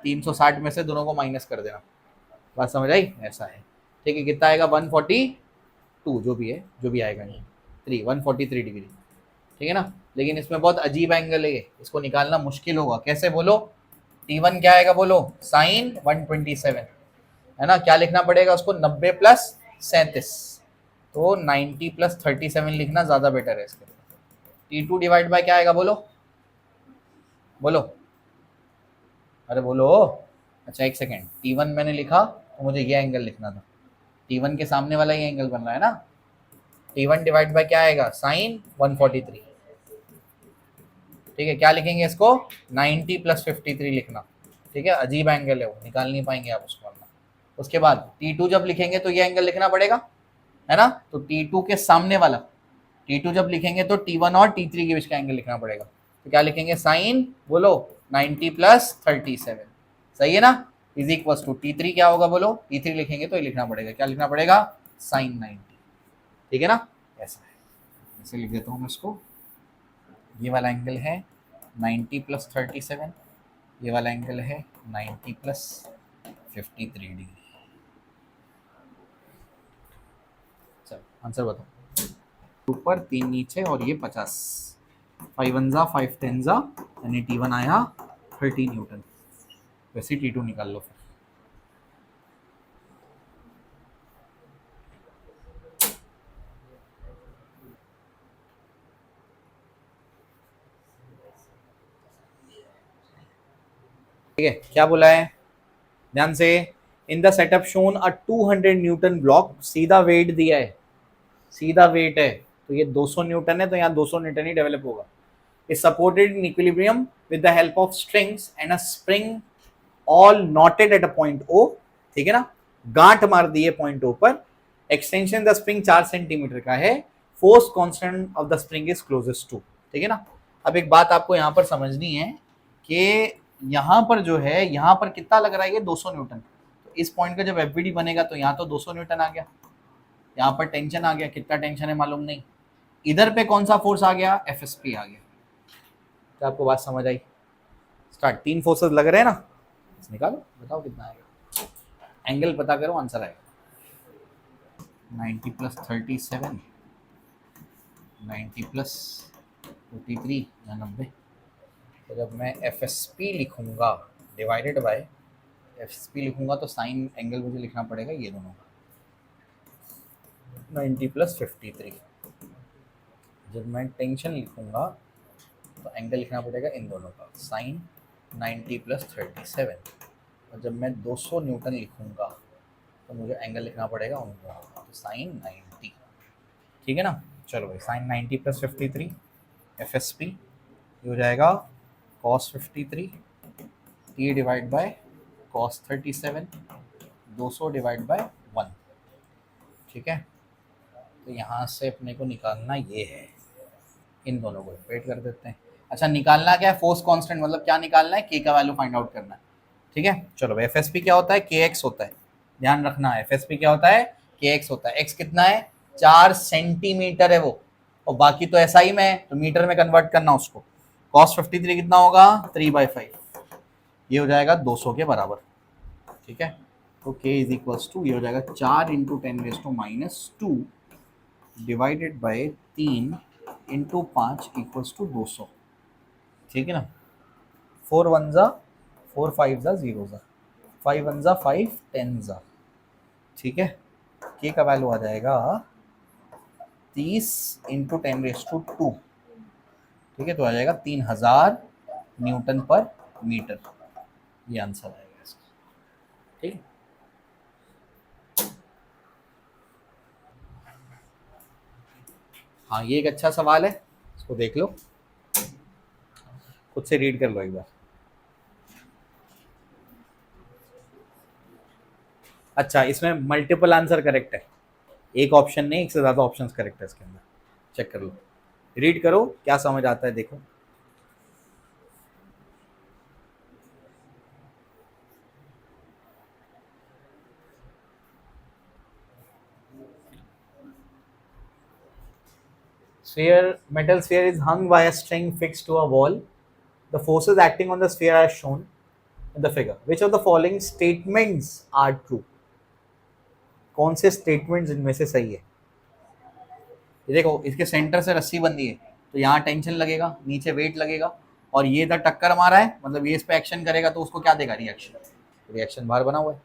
360 में से दोनों को माइनस कर देना, बात समझ आई, ऐसा है। ठीक है, कितना आएगा 142, जो भी है, जो भी आएगा नहीं 143 डिग्री। ठीक है ना। लेकिन इसमें बहुत अजीब एंगल है ये, इसको निकालना मुश्किल होगा। कैसे बोलो, T1 क्या आएगा बोलो, साइन 127 है ना। क्या लिखना पड़ेगा उसको, 90 प्लस 37, तो 90 प्लस 37 लिखना ज़्यादा बेटर है इसके लिए। T2 डिवाइड बाय क्या आएगा बोलो, बोलो अरे बोलो। अच्छा एक सेकेंड, T1 मैंने लिखा तो मुझे ये एंगल लिखना था, T1 के सामने वाला ये एंगल बन रहा है ना। T1 डिवाइड बाय क्या आएगा, साइन 143। ठीक है, क्या लिखेंगे इसको 90 प्लस 53 लिखना। ठीक है, अजीब एंगल है वो, निकाल नहीं पाएंगे आप उसको वरना। उसके बाद T2 जब लिखेंगे तो ये एंगल लिखना पड़ेगा, है ना। तो T2 के सामने वाला, T2 जब लिखेंगे तो T1 और T3 के बीच का एंगल लिखना पड़ेगा। तो क्या लिखेंगे, साइन बोलो 90 प्लस 37, सही है ना, इज इक्वल टू T3 क्या होगा बोलो, T3 लिखेंगे तो ये लिखना पड़ेगा, क्या लिखना पड़ेगा, साइन 90। ठीक है ना, ऐसा है। ऐसे लिख देता हूँ मैं इसको। ये वाला एंगल है 90 प्लस 37, ये वाला एंगल है 90 प्लस 53 डिग्री। चलो आंसर बताओ। ऊपर 3 नीचे और ये 50, 5 1 जा 5 10 जा, यानी T1 आया 30 न्यूटन। वैसे T2 निकाल लो फिर। ठीक है, क्या बोला है ध्यान से, in the setup shown a 200 Newton block, सीधा वेट दिया है, सीधा वेट है, तो ये 200 न्यूटन है, तो यहाँ 200 न्यूटन ही डेवलप होगा। Is supported in equilibrium with the help of strings and a spring all knotted at a point O. ठीक है ना, गांठ मार दिए पॉइंट ओ पर। एक्सटेंशन द स्प्रिंग 4 सेंटीमीटर का है। Force constant of the spring is closest to. ठीक है ना। अब एक बात आपको यहाँ पर समझनी है कि यहाँ पर जो है, यहाँ पर कितना लग रहा है, ये 200 न्यूटन। तो इस पॉइंट का जब एफबीडी बनेगा तो यहाँ तो 200 न्यूटन आ गया, यहाँ पर टेंशन आ गया, कितना टेंशन है मालूम नहीं। इधर पे कौन सा फोर्स आ गया, एफएसपी आ गया। क्या आपको बात समझ आई। स्टार्ट, 3 फोर्सेस लग रहे हैं ना, निकालो बताओ कितना आएगा, एंगल पता करो, आंसर आएगा 90 प्लस 37, 90 प्लस 43 या 90। तो जब मैं एफ एस पी लिखूँगा divided by F S P लिखूँगा तो साइन एंगल मुझे लिखना पड़ेगा ये दोनों का, 90 प्लस 53। जब मैं टेंशन लिखूँगा तो एंगल लिखना पड़ेगा इन दोनों का, साइन 90 प्लस 37। और जब मैं 200 न्यूटन लिखूँगा तो मुझे एंगल लिखना पड़ेगा उन दोनों का, तो साइन 90। ठीक है ना। चलो भाई, साइन 90 प्लस 53 एफ एस पी हो जाएगा cos 53 T divide by cos 37, 200 divide by 1। ठीक है, तो यहाँ से अपने को निकालना ये है, इन दोनों को इक्वेट कर देते हैं। अच्छा निकालना क्या है, फोर्स कांस्टेंट, मतलब क्या निकालना है, के का वैल्यू फाइंड आउट करना है। ठीक है, चलो भाई, एफ एस पी क्या होता है, के एक्स होता है, ध्यान रखना है। एफ एस पी क्या होता है, के एक्स होता है। एक्स कितना है, 4 सेंटीमीटर है वो, और बाकी तो ऐसा ही में है, तो मीटर में कन्वर्ट करना उसको। कॉस 53 कितना होगा, 3/5, ये हो जाएगा 200 के बराबर। ठीक है, तो के इज इक्वल्स टू, ये हो जाएगा 4 into 10⁻⁻2 divided by 3 into 5 equals to 200। ठीक है ना, 4 1 जा 4 5 जा 0 जा 5 वन जा 5, 10 जा, ठीक है। के का वैल्यू आ जाएगा 30 इंटू 10⁻², ठीक है, तो आ जाएगा 3000 न्यूटन पर मीटर, ये आंसर आएगा इसका, ठीक है। हाँ, ये एक अच्छा सवाल है, इसको देख लो, खुद से रीड कर लो एक बार। अच्छा, इसमें मल्टीपल आंसर करेक्ट है, एक ऑप्शन नहीं, एक से ज़्यादा ऑप्शंस करेक्ट है इसके अंदर, चेक कर लो, रीड करो, क्या समझ आता है देखो। Sphere, metal sphere is hung by a string fixed to a wall. The forces acting on the sphere are shown in the figure. Which of the following statements are true? कौन से स्टेटमेंट्स इनमें से सही है? ये देखो, इसके सेंटर से रस्सी बंधी है, तो यहाँ टेंशन लगेगा, नीचे वेट लगेगा, और ये इधर टक्कर मारा है, मतलब ये इस पे एक्शन करेगा तो उसको क्या देगा? रिएक्शन, रिएक्शन बार बना हुआ है,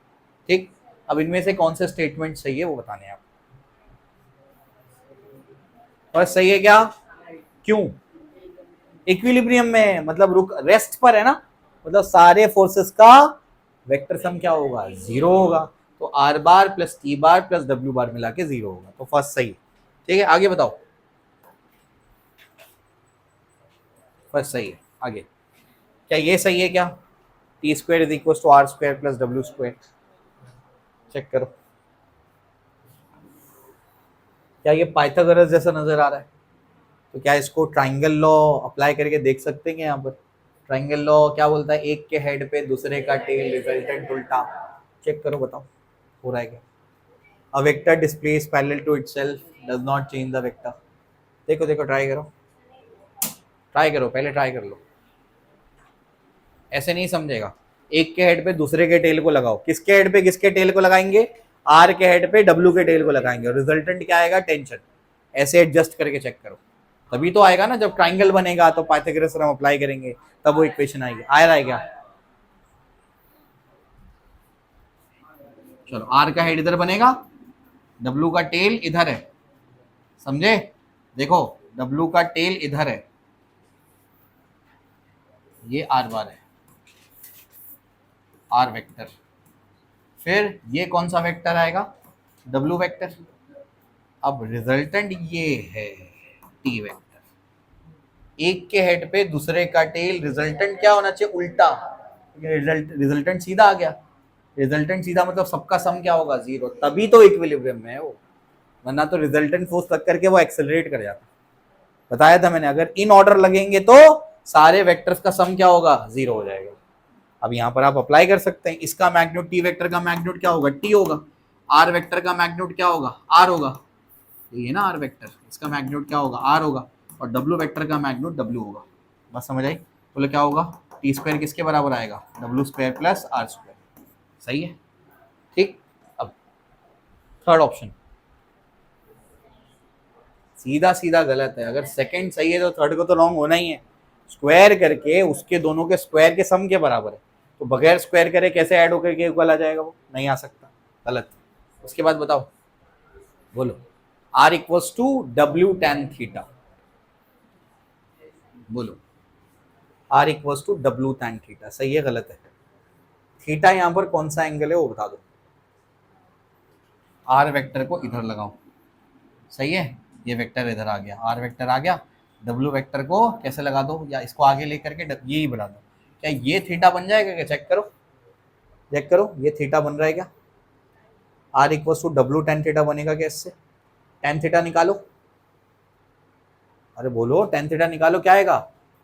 ठीक। अब इनमें से कौन से स्टेटमेंट सही है वो बताने हैं आप। और सही है क्या? क्यों? इक्विलिब्रियम में, मतलब रुक, रेस्ट पर है ना, मतलब सारे फोर्सेस का वेक्टर सम क्या होगा? 0 होगा, तो R bar plus T bar plus W bar मिला के 0 होगा, तो फर्स्ट सही, ठीक है। आगे बताओ, फर्स्ट सही है। आगे क्या ये सही है क्या? T square is equal to R square plus W square, check करो, क्या ये पाइथागोरस जैसा नजर आ रहा है? तो क्या इसको ट्राइंगल लॉ अप्लाई करके देख सकते हैं यहाँ पर? ट्राइंगल लॉ क्या बोलता है? एक के हेड पे दूसरे का टेल, रिजल्टेंट उल्टा, चेक करो, बताओ हो रहा है क्या? A vector displace parallel to itself does not change the vector. देखो देखो, ट्राई करो, ट्राई करो, पहले ट्राई कर लो, ऐसे नहीं समझेगा। एक के हेड पे दूसरे के टेल को लगाओ, किसके हेड पे किसके टेल को लगाएंगे? आर के हेड पे डब्ल्यू के टेल को लगाएंगे, और रिजल्टेंट क्या आएगा? टेंशन। ऐसे एडजस्ट करके चेक करो, तभी तो आएगा ना, जब ट्राइंगल बनेगा तो पाइथागोरस थ्योरम अप्लाई करेंगे तब वो इक्वेशन आएगी। आ रहा है क्या? चलो, आर का हेड इधर बनेगा, डब्ल्यू का टेल इधर है, समझे? देखो, डब्ल्यू का टेल इधर है, ये आर बार है, आर वेक्टर, फिर ये कौन सा वेक्टर आएगा? W vector. अब रिजल्टेंट ये है टी वेक्टर। एक के हेड पे दूसरे का टेल, रिजल्टेंट क्या होना चाहिए? उल्टा, रिजल्टेंट सीधा आ गया, रिजल्टेंट सीधा मतलब सबका सम क्या होगा? 0, तभी तो इक्विलिब्रियम में है वो, वरना तो रिजल्टेंट फोर्स लग करके वो एक्सेलरेट कर जाता। बताया था मैंने, अगर इन ऑर्डर लगेंगे तो सारे वेक्टर्स का सम क्या होगा? 0 हो जाएगा। अब यहाँ पर आप अप्लाई कर सकते हैं, इसका मैग्नीट्यूड, टी वेक्टर का मैग्नीट्यूड क्या होगा? टी होगा, आर वेक्टर का मैग्नीट्यूड क्या होगा? आर होगा, ये ना आर वेक्टर, इसका मैग्नीट्यूड क्या होगा? आर होगा, और डब्ल्यू वेक्टर का मैग्नीट्यूड डब्ल्यू होगा। बस समझ आई? बोले क्या होगा? टी स्क्वायर किसके बराबर आएगा? W square plus R square, सही है, ठीक। अब थर्ड ऑप्शन सीधा सीधा गलत है, अगर सेकंड सही है तो थर्ड को तो रॉन्ग होना ही है। स्क्वायर करके उसके दोनों के स्क्वायर के सम के बराबर है, तो बगैर स्क्वायर करे कैसे ऐड होकर के इक्वल आ जाएगा? वो नहीं आ सकता, गलत। उसके बाद बताओ, बोलो, R equals to W tan theta, बोलो, R equals to W tan theta, सही है गलत है? थीटा यहाँ पर कौन सा एंगल है वो बता दो। आर वेक्टर को इधर लगाओ, सही है, ये वेक्टर इधर आ गया, आर वेक्टर आ गया, डब्ल्यू वेक्टर को कैसे लगा दो, या इसको आगे लेकर के ये ही बढ़ा दो, क्या ये थीटा बन जाएगा क्या? चेक करो, चेक करो, ये थीटा बन रहा है क्या? R equal to W tan theta बनेगा क्या इससे? टेन थीटा निकालो, अरे बोलो, टेन थीटा निकालो, क्या आएगा?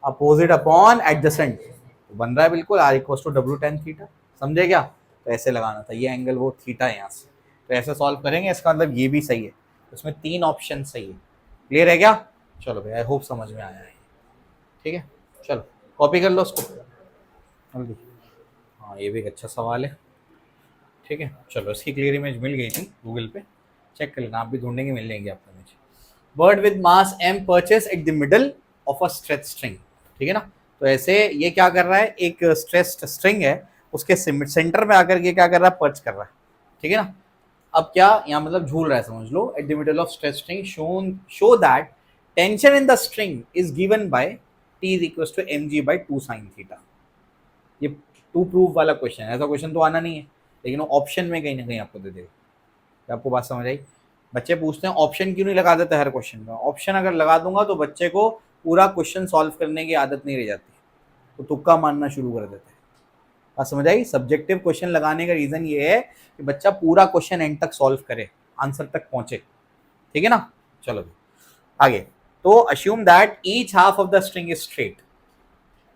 अपोजिट अपॉन एडजेसेंट, तो बन रहा है बिल्कुल R equal to W tan theta, समझे क्या? तो ऐसे लगाना था, ये एंगल वो थीटा है यहाँ से, तो ऐसे सॉल्व करेंगे, इसका मतलब ये भी सही है, उसमें 3 ऑप्शन सही है। क्लियर है क्या? चलो भाई, आई होप समझ में आया है, ठीक है। चलो कॉपी कर लो उसको जल्दी। हाँ, ये भी एक अच्छा सवाल है, ठीक है। चलो, इसकी क्लियर इमेज मिल गई थी गूगल पे, चेक कर लेना, आप भी ढूंढेंगे, मिल जाएंगे आपको image. Bird with mass m purchase eight the middle of a stretch string, ठीक है ना। तो ऐसे ये क्या कर रहा है, एक स्ट्रेस्ड स्ट्रिंग है, उसके सेंटर में आकर के क्या कर रहा है, पर्च कर रहा है, ठीक है ना। अब क्या यहाँ मतलब झूल रहा है, समझ लो। At the middle of stretch string show that tension in the string is given by T is equal to mg/2 sin theta. ये टू प्रूफ वाला क्वेश्चन है, ऐसा क्वेश्चन तो आना नहीं है, लेकिन वो ऑप्शन में कहीं ना कहीं आपको दे देगा। आपको बात समझ आई? बच्चे पूछते हैं ऑप्शन क्यों नहीं लगा देते हर क्वेश्चन का। ऑप्शन अगर लगा दूंगा तो बच्चे को पूरा क्वेश्चन सॉल्व करने की आदत नहीं रह जाती, तो तुक्का मानना शुरू कर देते हैं। बात समझ आई? सब्जेक्टिव क्वेश्चन लगाने का रीजन ये है कि बच्चा पूरा क्वेश्चन एंड तक सॉल्व करे, आंसर तक पहुंचे, ठीक है ना। चलो आगे। तो अश्यूम that each half of the string is straight.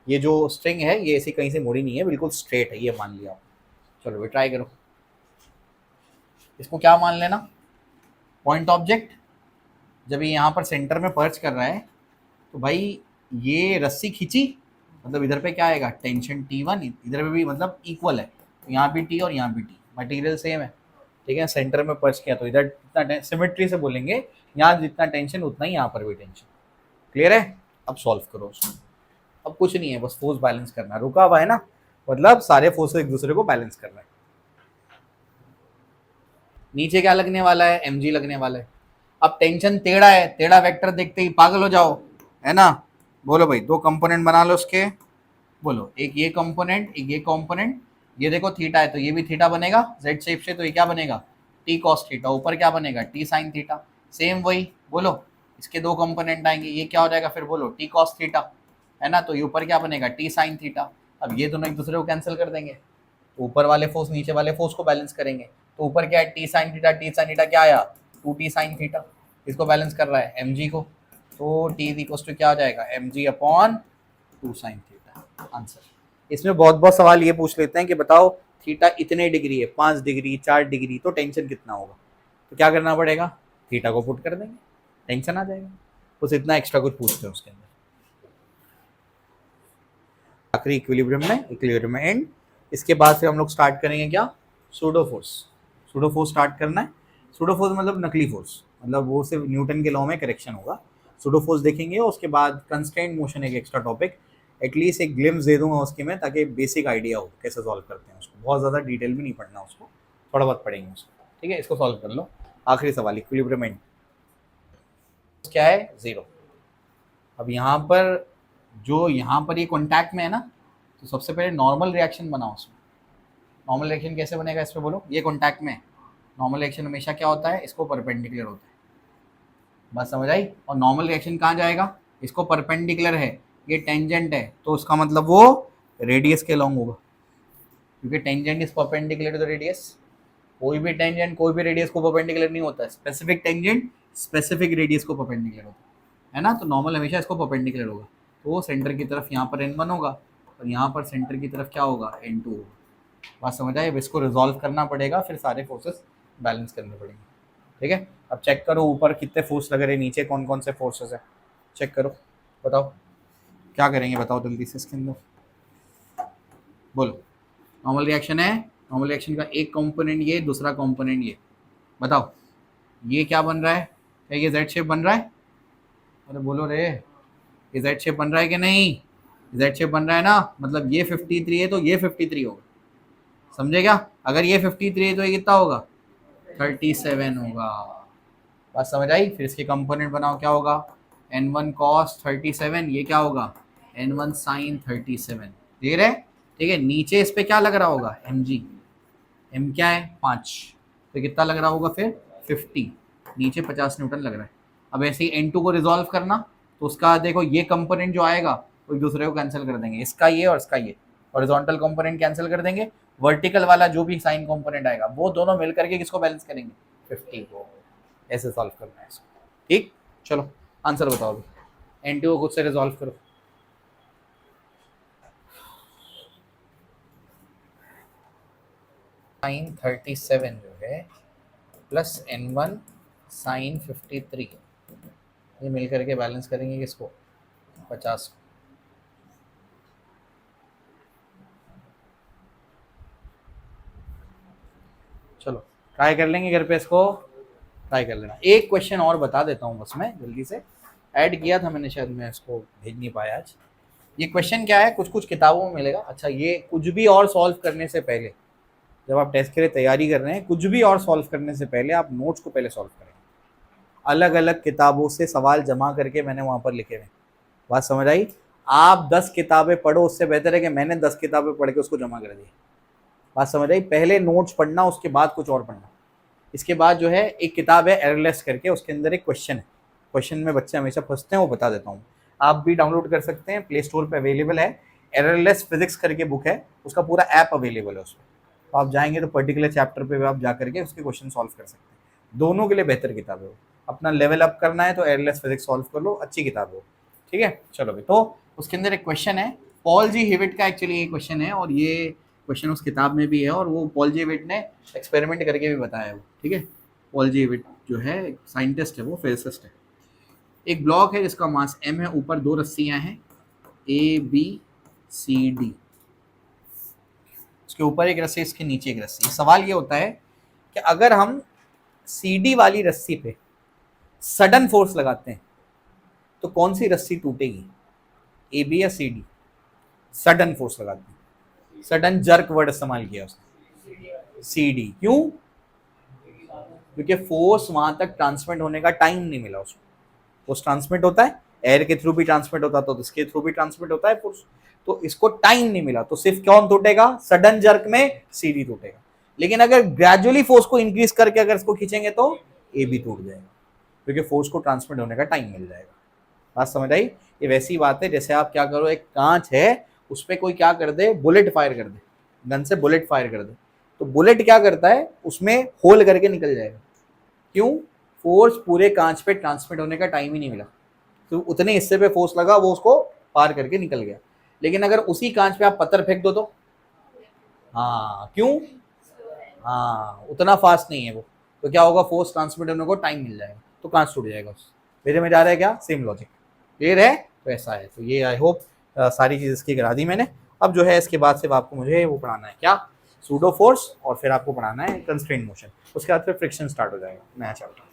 ये जो स्ट्रिंग है ये ऐसी कहीं से मुड़ी नहीं है, बिल्कुल स्ट्रेट है, ये मान लिया। चलो भाई ट्राई करो। इसको क्या मान लेना, पॉइंट ऑब्जेक्ट। जब ये यहाँ पर सेंटर में पर्च कर रहा है तो भाई ये रस्सी खींची, मतलब इधर पे क्या आएगा, टेंशन T1, इधर पे भी मतलब इक्वल है, तो यहाँ भी T और यहाँ भी T, मटेरियल सेम है, ठीक है। सेंटर में पर्च किया तो इधर इतना सिमेट्री से बोलेंगे, यहाँ जितना टेंशन उतना ही यहाँ पर भी टेंशन। क्लियर है? अब सॉल्व करो उसको। अब कुछ नहीं है, बस फोर्स बैलेंस करना। रुका हुआ है ना, मतलब सारे फोर्स एक दूसरे को बैलेंस करना है। नीचे क्या लगने वाला है, mg लगने वाला है। अब टेंशन टेढ़ा है, टेढ़ा वेक्टर देखते ही पागल हो जाओ, है ना। बोलो भाई, दो कंपोनेंट बना लो उसके। बोलो, एक ये कंपोनेंट, एक ये कंपोनेंट। ये देखो थीटा है तो ये भी थीटा बनेगा जेड शेप से, तो ये क्या बनेगा, टी कॉस थीटा। ऊपर क्या बनेगा, टी साइन थीटा। सेम वही, बोलो इसके दो कंपोनेंट आएंगे, ये क्या हो जाएगा फिर, बोलो टी कॉस थीटा, है ना। तो ये ऊपर क्या बनेगा, टी साइन थीटा। अब ये दोनों एक दूसरे को कैंसिल कर देंगे, तो ऊपर वाले फोर्स नीचे वाले फोर्स को बैलेंस करेंगे। तो ऊपर क्या है, T sine theta, T sine theta क्या आया, 2t साइन थीटा। इसको बैलेंस कर रहा है mg को, तो t इक्वल्स टू क्या हो जाएगा, mg/2 साइन थीटा। आंसर। इसमें बहुत सवाल ये पूछ लेते हैं कि बताओ थीटा इतने डिग्री है, 5 डिग्री 4 डिग्री, तो टेंशन कितना होगा। तो क्या करना पड़ेगा, थीटा को पुट कर देंगे, टेंशन आ जाएगा। बस इतना एक्स्ट्रा कुछ पूछते हैं उसके अंदर। आखिरी इक्विलिब्रियम में एंड। इसके बाद फिर हम लोग स्टार्ट करेंगे क्या, pseudo force. Pseudo force start करना है। सूडो फोर्स मतलब नकली फोर्स, मतलब वो सिर्फ न्यूटन के लॉ में करेक्शन होगा। सूडो फोर्स देखेंगे, उसके बाद कंस्ट्रेंट मोशन एक एक्स्ट्रा टॉपिक, एटलीस्ट एक ग्लिम्स दे दूंगा उसके में, ताकि बेसिक आइडिया हो कैसे सॉल्व करते हैं उसको। बहुत ज़्यादा डिटेल भी नहीं पढ़ना उसको, थोड़ा बहुत पढ़ेंगे उसको, ठीक है। इसको सॉल्व कर लो। आखिरी सवाल, इक्विलिब्रियम एंड क्या है, 0। अब यहाँ पर जो यहाँ पर ये कॉन्टैक्ट में है ना, तो सबसे पहले नॉर्मल रिएक्शन बनाओ उसमें। नॉर्मल रिएक्शन कैसे बनेगा इस पर बोलो, ये कॉन्टैक्ट में। नॉर्मल रिएक्शन हमेशा क्या होता है, इसको परपेंडिकुलर होता है। बात समझ आई? और नॉर्मल रिएक्शन कहाँ जाएगा, इसको परपेंडिकुलर है, ये टेंजेंट है, तो उसका मतलब वो रेडियस के लॉन्ग होगा, क्योंकि tangent is perpendicular to the radius. कोई भी टेंजेंट कोई भी रेडियस को परपेंडिकुलर नहीं होता है, स्पेसिफिक टेंजेंट स्पेसिफिक रेडियस को परपेंडिकुलर होता है ना। तो नॉर्मल हमेशा इसको परपेंडिकुलर होगा, तो सेंटर की तरफ यहाँ पर n1 होगा और यहाँ पर सेंटर की तरफ क्या होगा, n2 होगा। बात समझ आए? अब इसको रिजॉल्व करना पड़ेगा, फिर सारे फोर्सेस बैलेंस करने पड़ेंगे, ठीक है। अब चेक करो ऊपर कितने फोर्स लग रहे हैं, नीचे कौन कौन से फोर्सेस है, चेक करो, बताओ क्या करेंगे, बताओ जल्दी से इसके अंदर। बोलो, नॉर्मल रिएक्शन है, नॉर्मल रिएक्शन का एक कंपोनेंट ये, दूसरा कंपोनेंट ये। बताओ ये क्या बन रहा है, क्या ये जेड शेप बन रहा है? अरे बोलो रे, ये जेड शेप बन रहा है कि नहीं? जेड शेप बन रहा है ना, मतलब ये 53 है तो ये 53 होगा, समझे क्या? अगर ये 53 है तो ये कितना होगा, 37 होगा। बात समझ आई? फिर इसके कंपोनेंट बनाओ, क्या होगा, n1 cos 37, ये क्या होगा, n1 sin 37। ठीक है, ठीक है। नीचे इस पे क्या लग रहा होगा, mg, m क्या है 5, तो कितना लग रहा होगा फिर 50, नीचे 50 न्यूटन लग रहा है। अब ऐसे ही n2 को रिजॉल्व करना, तो उसका देखो ये कंपोनेंट जो आएगा वो एक दूसरे को कैंसिल कर देंगे, इसका ये और इसका ये, हॉरिजॉन्टल कंपोनेंट कैंसिल कर देंगे, वर्टिकल वाला जो भी साइन कंपोनेंट आएगा वो दोनों मिल करके किसको बैलेंस करेंगे, 50 को। ऐसे सॉल्व करना है इसको, ठीक। चलो आंसर बताओ अभी, n2 को खुद से रिजॉल्व करो। साइन 37 जो है प्लस n1 साइन 53, ये मिल करके बैलेंस करेंगे किसको, 50 को। चलो ट्राई कर लेंगे घर पे, इसको ट्राई कर लेना। एक क्वेश्चन और बता देता हूँ बस मैं जल्दी से, ऐड किया था मैंने, शायद मैं इसको भेज नहीं पाया आज। ये क्वेश्चन क्या है, कुछ कुछ किताबों में मिलेगा। अच्छा, ये कुछ भी और सॉल्व करने से पहले, जब आप टेस्ट के लिए तैयारी कर रहे हैं, कुछ भी और सॉल्व करने से पहले आप नोट्स को पहले सॉल्व करें। अलग अलग किताबों से सवाल जमा करके मैंने वहां पर लिखे हुए। बात समझ आई? आप 10 किताबें पढ़ो, उससे बेहतर है कि मैंने 10 किताबें पढ़ के उसको जमा कर दी। बात समझ आई? पहले नोट्स पढ़ना, उसके बाद कुछ और पढ़ना। इसके बाद जो है एक किताब है एररलेस करके, उसके अंदर एक क्वेश्चन है। क्वेश्चन में बच्चे हमेशा फंसते हैं, वो बता देता हूँ। आप भी डाउनलोड कर सकते हैं, प्ले स्टोर पे अवेलेबल है। एररलेस फिजिक्स करके बुक है, उसका पूरा ऐप अवेलेबल है उसमें। तो आप जाएंगे तो पर्टिकुलर चैप्टर पे आप जा करके उसके क्वेश्चन सॉल्व कर सकते हैं। दोनों के लिए बेहतर किताब है वो। अपना लेवल अप करना है तो एररलेस फिजिक्स सॉल्व कर लो, अच्छी किताब है वो। ठीक है, चलो भाई। तो उसके अंदर एक क्वेश्चन है, पॉल जी हिविट का एक्चुअली ये क्वेश्चन है, और ये क्वेश्चन उस किताब में भी है, और वो पॉल जी हिविट ने एक्सपेरिमेंट करके भी बताया है वो। ठीक है, पॉल जी हिविट जो है साइंटिस्ट है, वो फिजिसिस्ट है। एक ब्लॉक है जिसका मास m है, ऊपर 2 रस्सियां हैं ABCD, उसके ऊपर एक रस्सी, इसके नीचे एक रस्सी। सवाल ये होता है कि अगर हम CD वाली रस्सी पे सडन फोर्स लगाते हैं तो कौन सी रस्सी टूटेगी, AB या CD? सडन फोर्स लगाते हैं, सडन जर्क वर्ड इस्तेमाल किया उसने, CD। क्यों? क्योंकि फोर्स वहां तक ट्रांसमिट होने का टाइम नहीं मिला उसको। फोर्स ट्रांसमिट होता है, एयर के थ्रू भी ट्रांसमिट होता है, तो इसके थ्रू भी ट्रांसमिट होता है फोर्स, तो इसको टाइम नहीं मिला, तो सिर्फ कौन टूटेगा? सडन जर्क में CD टूटेगा। लेकिन अगर ग्रेजुअली फोर्स को इंक्रीज करके अगर इसको खींचेंगे तो AB टूट जाएगा, क्योंकि फोर्स को ट्रांसमिट होने का टाइम मिल जाएगा। बात समझ आई? ये वैसी बात है जैसे आप क्या करो, एक कांच है, उस पर कोई क्या कर दे, बुलेट फायर कर दे, गन से बुलेट फायर कर दे, तो बुलेट क्या करता है, उसमें होल करके निकल जाएगा। क्यों? फोर्स पूरे कांच पे ट्रांसमिट होने का टाइम ही नहीं मिला, तो उतने हिस्से पे फोर्स लगा, वो उसको पार करके निकल गया। लेकिन अगर उसी कांच पे आप पत्थर फेंक दो तो, हाँ, क्यों? हाँ, उतना फास्ट नहीं है वो, तो क्या होगा, फोर्स ट्रांसमिट होने को टाइम मिल जाएगा, तो कांच टूट जाएगा उससे। मेरे में जा रहा है क्या? Same logic. क्लियर है? तो ऐसा है। तो ये आई होप सारी चीज़ इसकी करा दी मैंने। अब जो है इसके बाद सिर्फ आपको मुझे वो पढ़ाना है, क्या? सूडो फोर्स, और फिर आपको पढ़ाना है कंस्ट्रेंट मोशन। उसके बाद फिर फ्रिक्शन स्टार्ट हो जाएगा, नया चैप्टर।